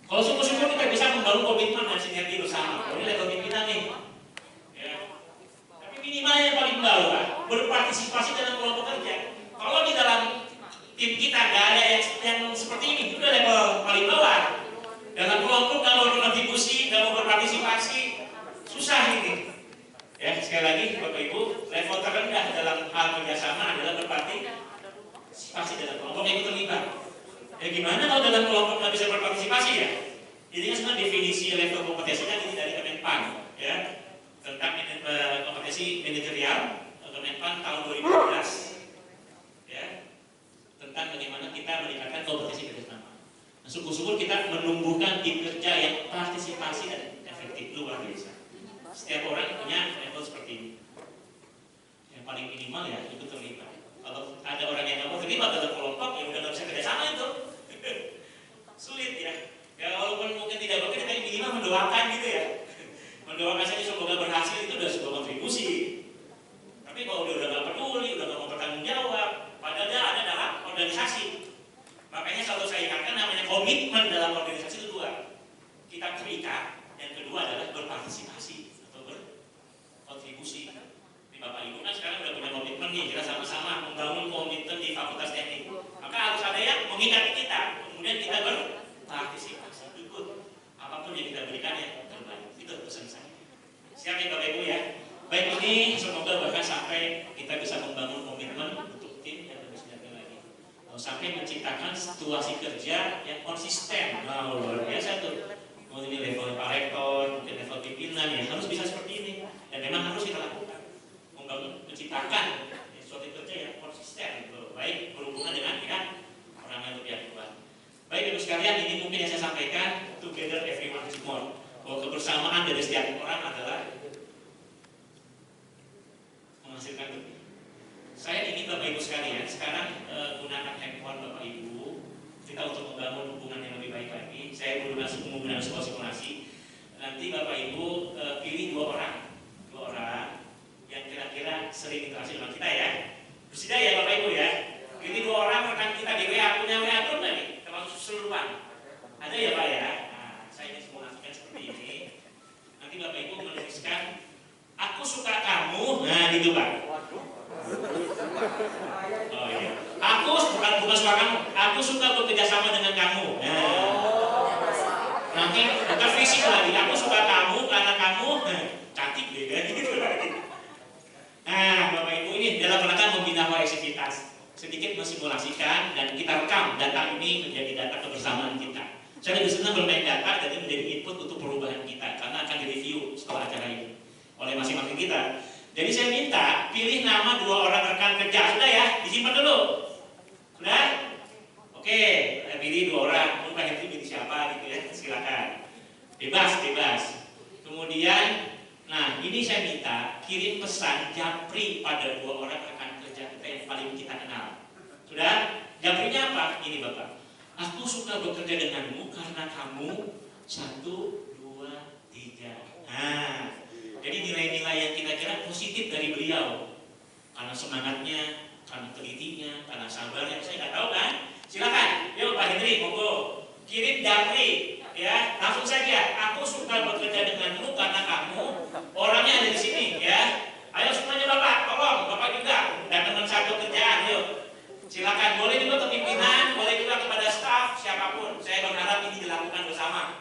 Speaker 3: Kalau syukur-syukur kita bisa membangun komitmen dan sinergi bersama. Ini level pimpinan nih, ya. Tapi minimal yang paling bawah berpartisipasi dalam kelompok kerja. Kalau di dalam tim kita nggak ada yang seperti ini, itu udah level paling bawah. Dalam kelompok kalau berkontribusi, nggak mau berpartisipasi, susah ini. Ya, sekali lagi Bapak Ibu, level terendah dalam hal kerjasama adalah berpartisipasi dalam kelompok yang terlibat. Ya gimana kalau dalam kelompok nggak bisa berpartisipasi ya? Ini kan sebenarnya definisi level kompetensinya ini dari Kemenpan, ya, tentang kompetensi manajerial Kemenpan tahun 2012, ya, tentang bagaimana kita meningkatkan kompetensi kerjasama. Nah, syukur-syukur kita menumbuhkan tim kerja yang partisipasi dan efektif luar biasa. Setiap orang punya level seperti ini. Yang paling minimal ya itu terlibat. Kalau ada orang yang nggak mau terlibat dalam kelompok, ya udah nggak bisa kerjasama itu. Sulit ya. Ya walaupun mungkin tidak mungkin, kita minimal mendoakan gitu ya. Mendoakan saja semoga berhasil itu udah sebuah kontribusi. Tapi kalau dia udah nggak peduli, udah nggak mau bertanggung jawab, padahal dia ada dalam organisasi, Makanya selalu saya ingatkan namanya komitmen dalam organisasi itu dua. Kita terikat, yang kedua adalah berpartisipasi atau berkontribusi. Ini Bapak Ibu kan sekarang sudah punya komitmen nih, kita sama-sama membangun komitmen di Fakultas Teknik. Maka harus ada yang mengingati kita, kemudian kita berpartisipasi, ikut apapun yang kita berikan yang terbaik. Itu pesan saya. Siap ya Bapak Ibu ya. Baik, ini semoga bahkan sampai kita bisa membangun komitmen untuk tim yang lebih sejahtera lagi. Sampai menciptakan situasi kerja yang konsisten. Nah, luar biasa tuh. Mungkin ini level Pak Rektor, mungkin level pimpinan ya harus bisa seperti ini. Dan memang harus kita lakukan. Membangun, menciptakan suatu kerja yang konsisten, baik berhubungan dengan pihak orang yang lebih kuat. Baik Ibu sekalian, ini mungkin yang saya sampaikan, together everyone is more. Bahwa kebersamaan dari setiap orang adalah menghasilkan lebih. Saya ingin Bapak Ibu sekalian sekarang gunakan handphone Bapak Ibu kita untuk membangun hubungan yang lebih baik lagi. Saya menggunakan sebuah simulasi. Nanti Bapak Ibu pilih dua orang yang kira-kira sering interaksi dengan kita ya. Bersedia ya Bapak Ibu ya. Pilih dua orang rekan kita di WA, punya WA grup nih, termasuk keseluruhan. Ada ya Pak ya. Nah, saya ingin simulasikan seperti ini. Nanti Bapak Ibu menuliskan, aku suka kamu. Nah, gitu Pak. Oh iya. Aku bukan suka kamu. Aku suka bekerja sama dengan kamu. Nah, nanti bukan fisik lagi. Aku suka kamu karena kamu cantik deh, gitu lagi. Nah, Bapak Ibu ini dalam rangka membina koeksivitas, sedikit mensimulasikan dan kita rekam data ini menjadi data kebersamaan kita. Saya lebih senang bermain data jadi menjadi input untuk perubahan kita karena akan direview setelah acara ini oleh masing-masing kita. Jadi saya minta pilih nama dua orang rekan kerja. Sudah ya, disimpan dulu. Sudah? Oke, pilih dua orang. Pak Hendri pilih siapa gitu ya? Silakan. Bebas. Kemudian, nah ini saya minta kirim pesan japri pada dua orang rekan kerja kita yang paling kita kenal. Sudah? Japrinya apa? Ini Bapak. Aku suka bekerja denganmu karena kamu 1, 2, 3. Nah, jadi nilai-nilai yang kita kira positif dari beliau, karena semangatnya, karena telitinya, karena sabarnya, saya nggak tahu kan? Silakan, yuk Pak Hendri, monggo kirim japri, ya langsung saja. Aku suka bekerja denganmu karena kamu orangnya ada di sini, ya. Ayo semuanya Bapak, tolong Bapak juga dan teman satu kerjaan, yuk. Silakan, boleh juga ke pimpinan, boleh juga kepada staf, siapapun. Saya berharap ini dilakukan bersama.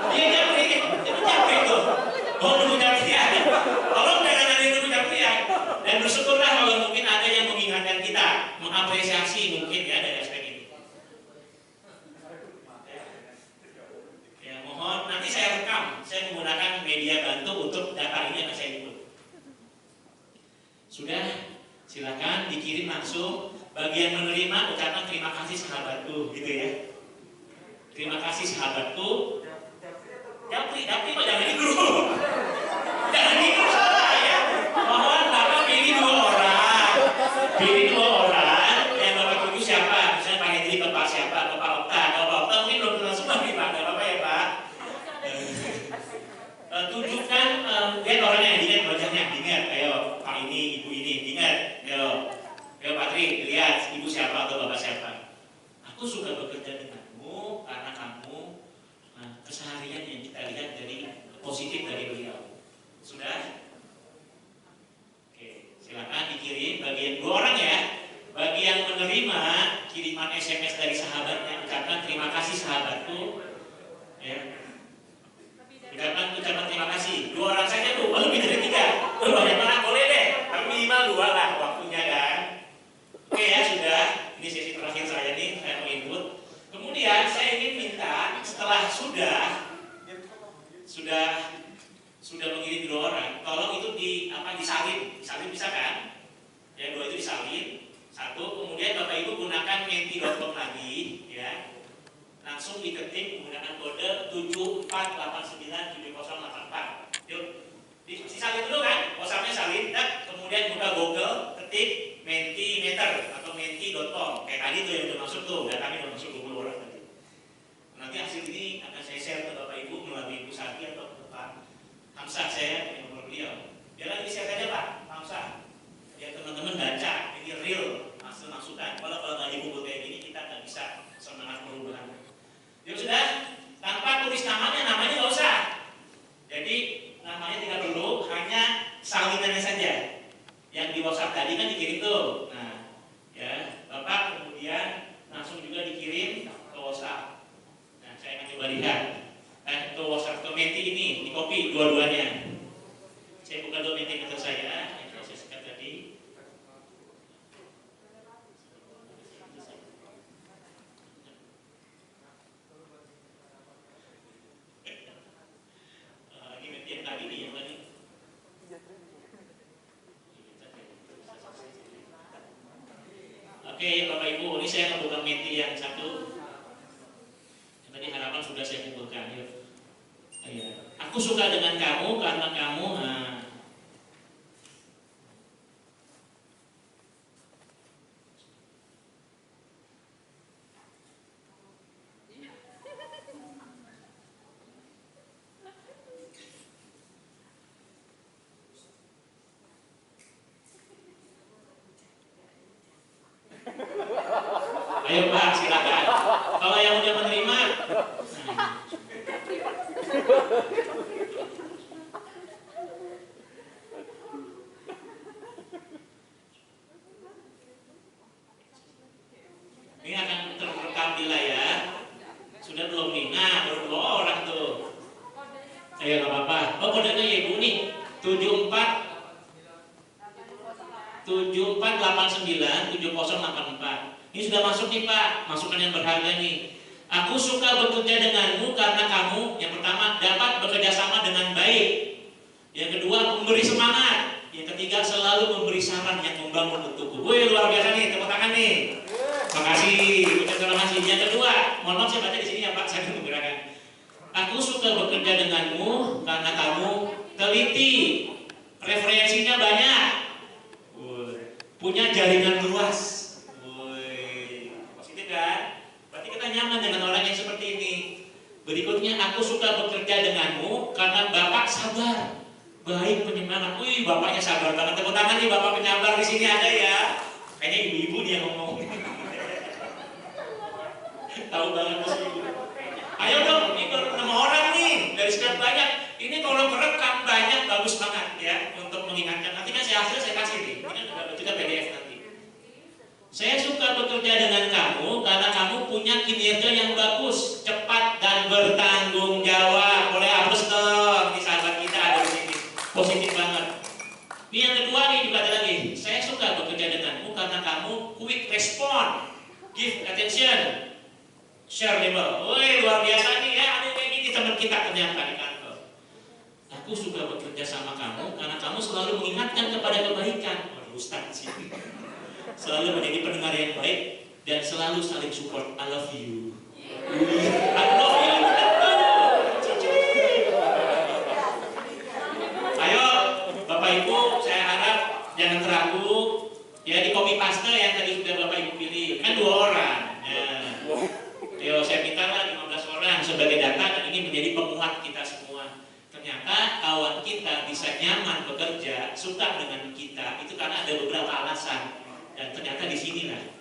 Speaker 3: Iya japri, itu japri itu. Oh nunggu japri ya. Tolong jangan ada yang nunggu japri ya. Dan bersyukurlah kalau mungkin ada yang mengingatkan kita, mengapresiasi mungkin ya dari aspek ini. Ya mohon nanti saya rekam, saya menggunakan media bantu untuk data ini yang saya input. Sudah, silakan dikirim langsung. Bagian menerima ucapan terima kasih sahabatku, gitu ya. Terima kasih sahabatku. Japri kok jangan di grup. Jangan di grup salah ya. Mohon Bapak pilih dua orang. Yang Bapak tuju siapa? Misalnya Pak Hendri, Bapak siapa? Bapak Okta. Bapak Okta mungkin belum kenal semua nih Pak. Gak apa-apa ya Pak. Tunjukkan lihat orangnya, lihat wajahnya, ingat. Ayo Pak ini, Ibu ini, ingat. Ayo Pak Tri, lihat Ibu siapa atau Bapak siapa. Aku suka bekerja denganmu karena kamu keseharian yang kita lihat dari positif dari beliau. Sudah? Oke, silakan dikirim bagian dua orang ya. Bagi yang menerima kiriman SMS dari sahabatnya, ucapkan terima kasih sahabatku. Ya. Ucapan terima kasih. Dua orang saja tuh, lebih dari 3. Banyak mana boleh deh, tapi minimal 2 lah waktunya kan. Oke ya sudah. Ini sesi terakhir saya nih, saya mau input. Kemudian saya ingin minta setelah sudah mengirim 2 orang, tolong itu disalin bisa kan? Ya 2 itu disalin. 1, kemudian Bapak Ibu gunakan menti.com lagi, ya. Langsung diketik menggunakan kode 74897084. Yuk, disalin dulu kan? WhatsApp-nya salin, kemudian buka Google, ketik mentimeter atau menti.com. Kayak tadi tuh yang udah masuk tuh, datanya udah masuk 20 orang tadi. Nanti hasil ini akan saya share ke Bapak Ibu melalui Ibu Sati atau Pak Hamzah, saya yang nomor beliau. Biar nanti share aja Pak Hamzah. Biar teman-teman baca, ini Oke, Bapak Ibu, ini saya membuka meeting yang satu. Yang tadi harapan sudah saya kumpulkan. Yuk. Ayo. Aku suka dengan kamu karena kamu. Ayo Pak, silakan. Kalau yang udah menerima, ini akan terekam di layar. Sudah belum nih? Nah, baru 2 orang tuh. Ayo nggak apa-apa. Oh, kodenya ya Ibu nih. 74897084. Ini sudah masuk nih Pak, masukan yang berharga nih. Aku suka bekerja denganmu karena kamu yang pertama dapat bekerja sama dengan baik. Yang kedua memberi semangat. Yang ketiga selalu memberi saran yang membangun untukku. Wih, luar biasa nih, tepuk tangan nih. Makasih, terima kasih. Yang kedua, mohon maaf saya baca di sini ya Pak, saya belum menggerakkan. Aku suka bekerja denganmu karena kamu teliti, referensinya banyak, punya jaringan luas. Kan? Berarti kita nyaman dengan orang yang seperti ini. Berikutnya, aku suka bekerja denganmu karena Bapak sabar, baik, penyemangat. Wih, Bapaknya sabar banget. Tepuk tangan nih, Bapak penyabar di sini ada ya. Kayaknya ibu-ibu dia ngomong. Tahu banget sih ibu. Ayo dong, ini baru 6 orang nih dari sekian banyak. Ini kalau merekam banyak, bagus banget ya untuk mengingatkan. Nanti kan saya hasil saya kasih nih. Ini kan udah juga PDF nanti. Saya suka bekerja dengan kamu karena kamu punya kinerja yang bagus, cepat dan bertanggung jawab. Boleh hapus dong, ini sahabat kita ada di sini. Positif banget. Ini yang kedua nih juga ada lagi. Saya suka bekerja denganmu karena kamu quick respond, give attention, shareable. Woi, luar biasa nih ya. Ada kayak gini teman kita ternyata di kantor. Aku suka bekerja sama kamu karena kamu selalu mengingatkan kepada kebaikan. Waduh, Ustaz sih. Selalu menjadi pendengar yang baik dan selalu saling support. I love you. I love you. Ayo, Bapak Ibu, saya harap jangan ragu. Ya di copy paste yang tadi sudah Bapak Ibu pilih. Kan 2 orang. Ya. Yo, saya mintalah 15 orang sebagai data dan ini menjadi penguat kita semua. Ternyata kawan kita bisa nyaman bekerja, suka dengan kita itu karena ada beberapa alasan. Dan ternyata di sinilah.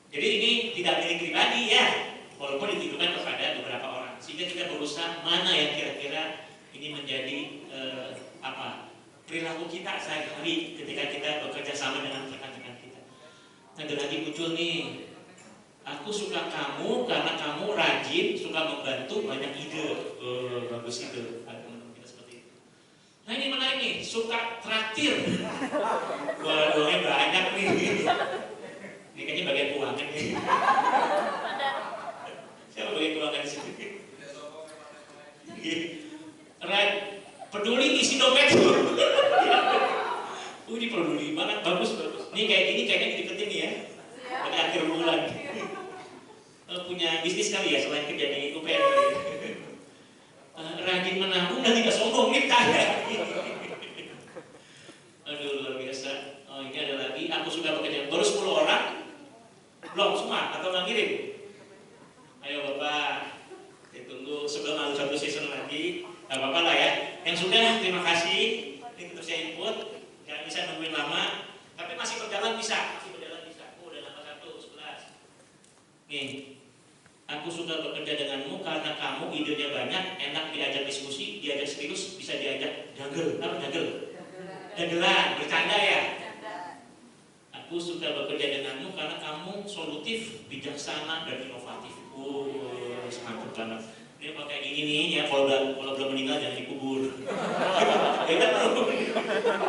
Speaker 3: Jadi ini tidak milik pribadi ya, walaupun ditujukan kepada beberapa orang. Sehingga kita berusaha mana yang kira-kira ini menjadi perilaku kita sehari-hari ketika kita bekerja sama dengan rekan-rekan kita. Ada lagi muncul nih. Aku suka kamu karena kamu rajin, suka membantu, banyak ide. Bagus itu. Ada teman-teman kita seperti itu. Nah ini menarik nih, suka traktir. Wah, uangnya banyak nih. Ini kayaknya bagian keuangan nih. Siapa bagian keuangan di sini? Right. Peduli isi dompet. Ini peduli banget, bagus. Ini kayak gini kayaknya dideketin nih ya. Pada akhir bulan. Punya bisnis kali ya selain kerja di UPN. Rajin menabung dan tidak sombong nih kaya. Aduh luar biasa. Oh ini ada lagi. Aku suka bekerja. Baru 10 orang. Belum semua atau nggak ngirim? Ayo Bapak. Ditunggu sebelum ada 1 season lagi. Gak apa-apa lah ya. Yang sudah terima kasih. Ini terus saya input. Jangan bisa nungguin lama. Tapi masih berjalan bisa. Oh udah nambah 1, 11. Nih. Aku suka bekerja denganmu karena kamu idenya banyak, enak diajak diskusi, diajak serius, bisa diajak jagel. Apa jagel? Jagelan, bercanda ya. Aku suka bekerja denganmu karena kamu solutif, bijaksana, dan inovatif. Mantap banget. Ini pakai gini nih ya, kalau belum meninggal jangan dikubur. Kita perlu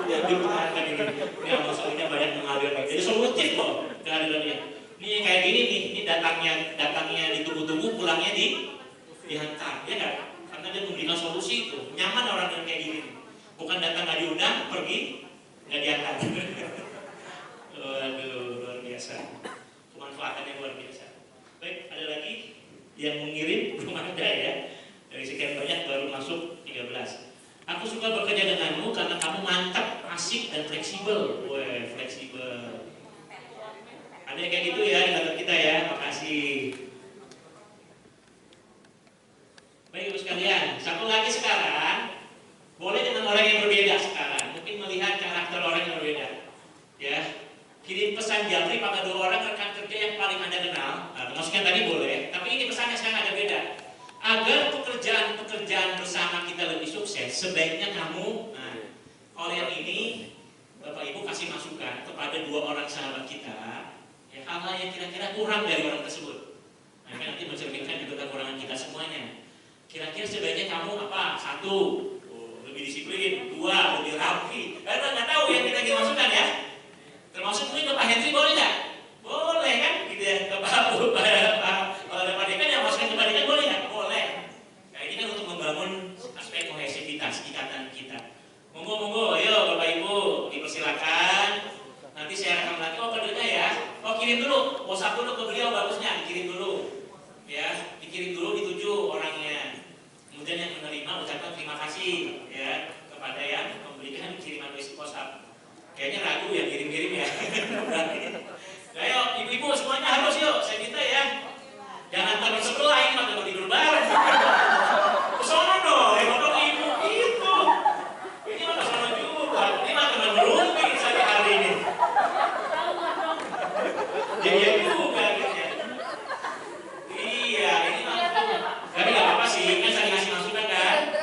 Speaker 3: dipertahankan ini. Ya maksudnya banyak mengalir. Jadi solutif kok kehadirannya. Ini kayak gini nih, ini datangnya ditunggu-tunggu, pulangnya dihantar, ya kan? Karena dia memberikan solusi itu. Nyaman orang yang kayak gini. Bukan datang nggak diundang, pergi nggak diantar. Aduh, luar biasa. Yang mengirim belum ada ya. Dari sekian banyak baru masuk 13. Aku suka bekerja denganmu karena kamu mantap, asik dan fleksibel. Wah, fleksibel. Ada yang kayak gitu ya di kantor kita ya. Makasih. Baik ibu sekalian, satu lagi sekarang boleh dengan orang yang berbeda sekarang. Mungkin melihat karakter orang yang berbeda. Ya, kirim pesan japri pada 2 orang rekan kerja yang paling Anda kenal. Nah, termasuknya tadi boleh, tapi ini pesannya sekarang ada beda. Agar pekerjaan bersama kita lebih sukses, sebaiknya kamu, kalau yang ini Bapak Ibu kasih masukan kepada 2 orang sahabat kita, ya, hal-hal yang kira-kira kurang dari orang tersebut. Nah, nanti mencerminkan juga kekurangan kita semuanya. Kira-kira sebaiknya kamu apa? 1, lebih disiplin. 2, lebih rapi. Karena nggak tahu yang kita masukan ya. Termasuk mungkin ke Pak Henry boleh nggak? Boleh kan? Gitu ya. Ke Pak Dekan yang masukan ke Pak Dekan boleh nggak? Boleh. Nah, ini kan untuk membangun aspek kohesivitas ikatan kita. Monggo, ayo Bapak Ibu dipersilakan. Nanti saya rekam lagi. Oh, kodenya ya. Oh, kirim dulu. WhatsApp dulu ke beliau bagusnya. Dikirim dulu. Ya, dikirim dulu dituju orangnya. Kemudian yang menerima ucapkan terima kasih ya kepada yang memberikan kiriman WhatsApp. Kayaknya ragu ya kirim-kirim ya. Ayo ibu-ibu semuanya harus yuk, saya minta ya. Jangan taruh sebelah ini mah kalau tidur bareng. Kesana dong, bapak ibu itu. Ini mah kesana juga. Ini mah teman berunding saya hari ini. Jadi ya juga gitu ya. Iya, ini mah. Tapi nggak apa-apa sih, kan saya kasih masukan kan.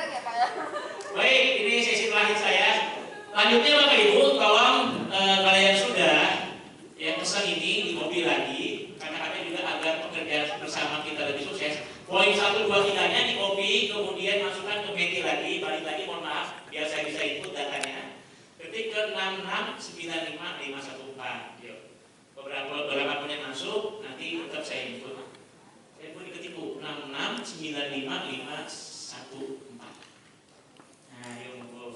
Speaker 3: Baik, ini sesi terakhir saya. Lanjutnya Bapak Ibu, tolong kalian sudah ya pesan ini di copy lagi karena ada juga agar pekerjaan bersama kita lebih sukses. Poin 1, 2, 3-nya di copy, kemudian masukkan ke media lagi, balik lagi, mohon maaf, biar saya bisa input datanya. Ketik ke 6695514. Yuk. Beberapa pun yang masuk, nanti tetap saya input. Saya pun diketik 6695514. Nah, yuk monggo.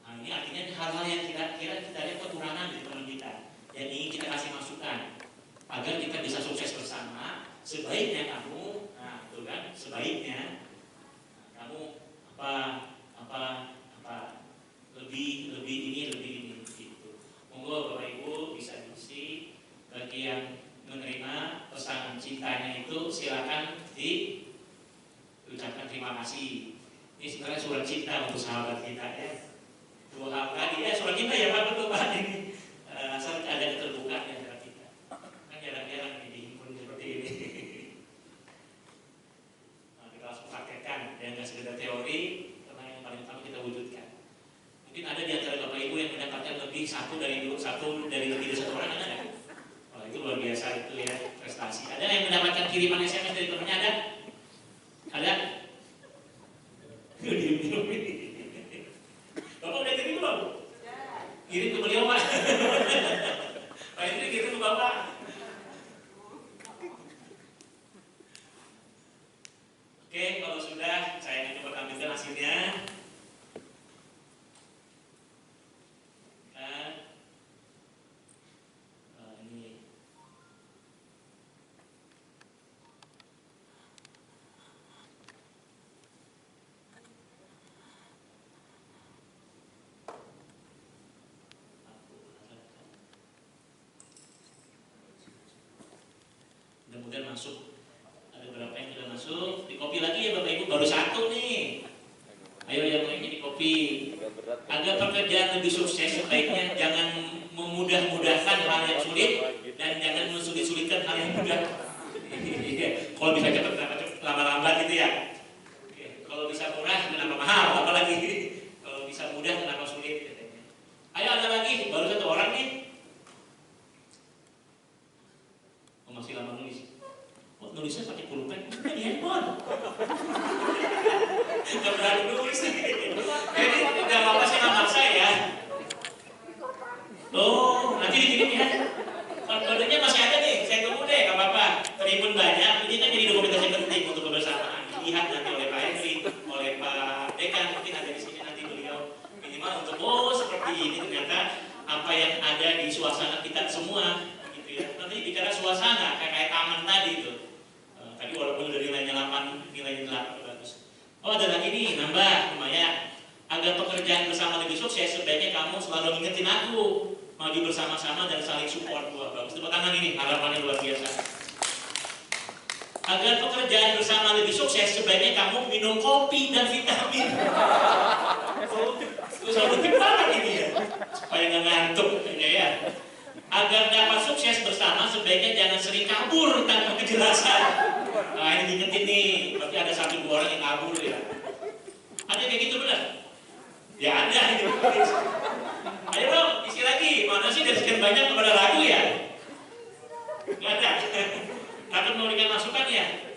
Speaker 3: Nah, ini artinya hal-hal yang kira-kira kita lihat kekurangan dari teman kita yang ingin kita kasih masukan agar kita bisa sukses bersama. Sebaiknya kamu, nah itu kan, sebaiknya kamu apa lebih ini gitu. Monggo Bapak Ibu bisa diisi. Bagi yang menerima pesan cintanya itu silakan diucapkan terima kasih. Ini sebenarnya surat cinta untuk sahabat kita ya. 2 hal tadi ya, surat cinta ya Pak, betul Pak ini. Asal ada keterbukaan di antara kita. Kan jarang-jarang dihimpun seperti ini. Nah, kita langsung praktekkan, ya nggak sekedar teori, karena yang paling utama kita wujudkan. Mungkin ada di antara Bapak Ibu yang mendapatkan lebih satu dari lebih dari 1 orang, ada nggak? Wah, itu luar biasa itu ya, prestasi. Ada yang mendapatkan kiriman SMS dari temannya, ada? Ada? Bapak udah kirim belum? Kirim ke beliau Pak. Pak Indri kirim ke Bapak. Oke, kalau sudah saya akan coba tampilkan hasilnya. Mudah-mudahan masuk. Ada berapa yang sudah masuk? Di copy lagi ya Bapak Ibu, baru 1 nih. Ayo yang lainnya di copy. Agar pekerjaan lebih sukses, sebaiknya jangan memudah-mudahkan hal yang sulit dan jangan mensulit-sulitkan hal yang mudah. Kalau bisa cepat, lama-lambat gitu ya. Kalau bisa murah, kenapa mahal? Apalagi kalau bisa mudah, kenapa sulit? Ayo ada lagi, baru 1 orang nih. Masih lama nulis. Kok nulisnya pakai pulpen? Kan di handphone. Gak berani nulis. Jadi udah apa sih nama saya? Oh, nanti dikirim ya. Kodenya masih ada nih. Saya tunggu deh, gak apa-apa. Terhimpun banyak. Ini kan jadi dokumentasi penting untuk kebersamaan. Dilihat nanti oleh Pak Henry, oleh Pak Dekan. Mungkin ada di sini nanti beliau minimal untuk seperti ini ternyata apa apa yang ada di suasana kita semua, gitu ya. Nanti bicara suasana kayak taman tadi itu. Tadi walaupun dari nilainya 8, nilainya 8 bagus. Oh ada lagi nih, nambah lumayan. Agar pekerjaan bersama lebih sukses, sebaiknya kamu selalu ngingetin aku, maju bersama-sama dan saling support. Wah bagus, tepuk tangan ini, harapannya luar biasa. Agar pekerjaan bersama lebih sukses, sebaiknya kamu minum kopi dan vitamin. Selalu banget ini ya, supaya nggak ngantuk ya. Agar dapat sukses bersama, sebaiknya jangan sering kabur tanpa kejelasan. Nah ini diingetin nih, berarti ada 1-2 orang yang kabur ya. Ada kayak gitu benar? Ya ada gitu. Ayo dong, isi lagi. Mana sih dari sekian banyak kepada ragu ya? Nggak ada. Takut memberikan masukan ya?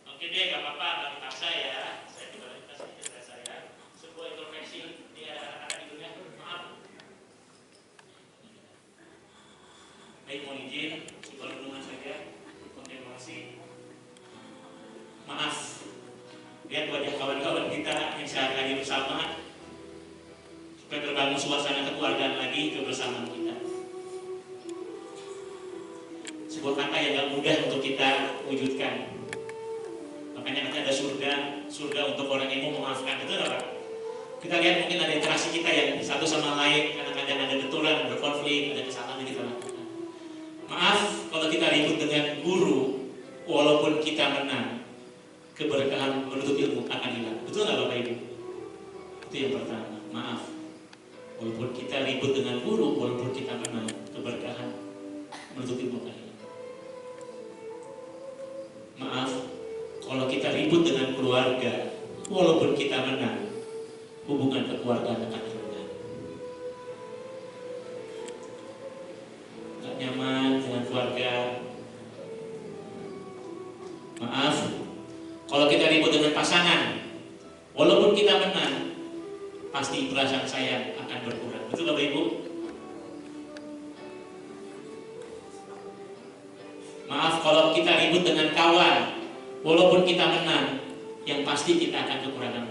Speaker 3: Oke deh, gak apa-apa, gak dipaksa ya. Saya juga kasih cerita saya. Sebuah introspeksi dia akan hidupnya. Maaf. Baik, mohon izin, sebuah renungan saja. Kontemplasi. Maaf. Lihat wajah kawan-kawan kita yang sehari-hari bersama, supaya terbangun suasana kekeluargaan lagi kebersamaan kita. Sebuah kata yang gak mudah untuk kita wujudkan. Makanya nanti ada surga untuk orang yang mau memaafkan, betul nggak Pak? Kita lihat mungkin ada interaksi kita yang satu sama lain, kadang-kadang ada benturan, ada konflik, ada kesalahan yang kita lakukan. Maaf kalau kita ribut dengan guru, walaupun kita menang, keberkahan menuntut ilmu akan hilang. Betul nggak Bapak Ibu? Itu yang pertama. Maaf, walaupun kita ribut dengan guru, walaupun kita menang, keberkahan menuntut ilmu akan hilang. Maaf, kalau kita ribut dengan keluarga, walaupun kita menang, hubungan kekeluargaan akan renggang. Gak nyaman dengan keluarga. Maaf, kalau kita ribut dengan pasangan, walaupun kita menang, pasti perasaan sayang akan berkurang. Betul Bapak Ibu? Maaf kalau kita ribut dengan kawan, walaupun kita menang, yang pasti kita akan kekurangan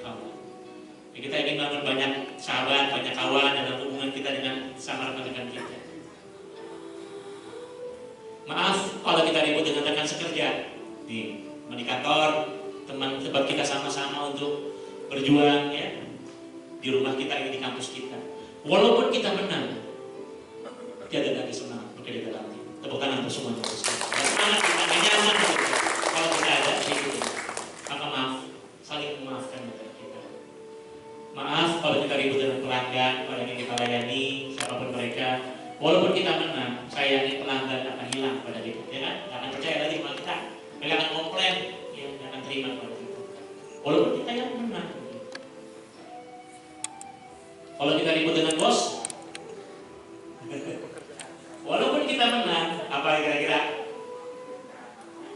Speaker 3: kawan. Ya, kita ingin bangun banyak sahabat, banyak kawan dalam hubungan kita dengan sama rekan-rekan kita. Maaf kalau kita ribut dengan rekan sekerja, di kantor, teman sebab kita sama-sama untuk berjuang ya di rumah kita ini, di kampus kita. Walaupun kita menang, tiada lagi semangat bekerja dalam tim. Tepuk tangan untuk semuanya. Semangat kita gak nyaman kalau kita ada gitu. Maka maaf, saling memaafkan antara kita. Maaf kalau kita ribut dengan pelanggan, orang yang kita layani, siapapun mereka. Walaupun kita menang, sayangnya pelanggan akan hilang pada kita, ya kan? Gak akan percaya lagi sama kita. Mereka akan komplain, ya, gak akan terima pada kita. Walaupun kita yang menang. Kalau kita ribut dengan bos, walaupun kita menang, apa kira-kira?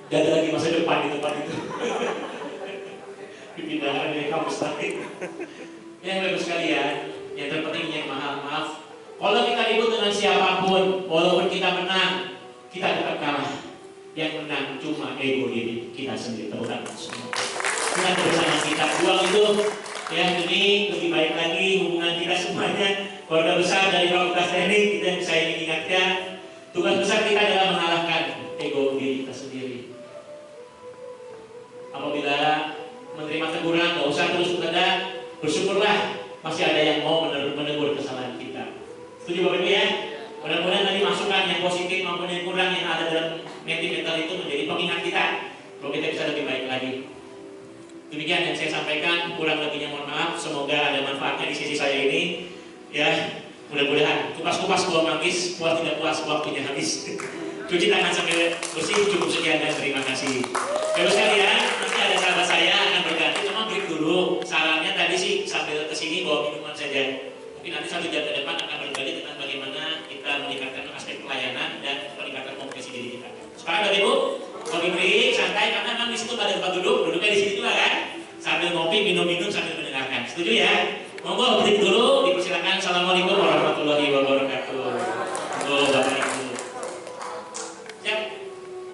Speaker 3: Gak ada lagi masa depan di tempat itu. Dipindahkan dari kampus lain. Yang bagus sekalian, yang terpenting yang mahal, maaf. Kalau kita ribut dengan siapapun, walaupun kita menang, kita tetap kalah. Yang menang cuma ego diri kita sendiri. Tepuk tangan semua. Dengan bersama kita juang itu, ya demi lebih baik lagi hubungan kita semuanya. Keluarga besar dari Fakultas Teknik, kita yang saya ingin ingatkan, tugas besar kita adalah mengalahkan ego diri kita sendiri. Apabila menerima teguran, gak usah terus berkata, bersyukurlah masih ada yang mau menegur kesalahan kita. Setuju Bapak Ibu ya? Mudah-mudahan tadi masukan yang positif maupun yang kurang yang ada dalam mental itu menjadi pengingat kita bahwa kita bisa lebih baik lagi. Demikian yang saya sampaikan, kurang lebihnya mohon maaf. Semoga ada manfaatnya di sisi saya ini. Ya, mudah-mudahan kupas-kupas buah manggis, buah tidak puas, waktunya habis. Cuci tangan sampai bersih, cukup sekian dan terima kasih. Terus sekalian, nanti ada sahabat saya akan berganti, cuma break dulu. Sarannya tadi sih sambil kesini bawa minuman saja. Mungkin nanti 1 jam ke depan akan berbagi tentang bagaimana kita meningkatkan aspek pelayanan dan meningkatkan kompetensi diri kita. Sekarang Bapak Ibu, kopi break, santai karena memang di situ ada tempat duduknya di sini juga kan. Sambil ngopi, minum-minum sambil mendengarkan. Setuju ya? Monggo break dulu.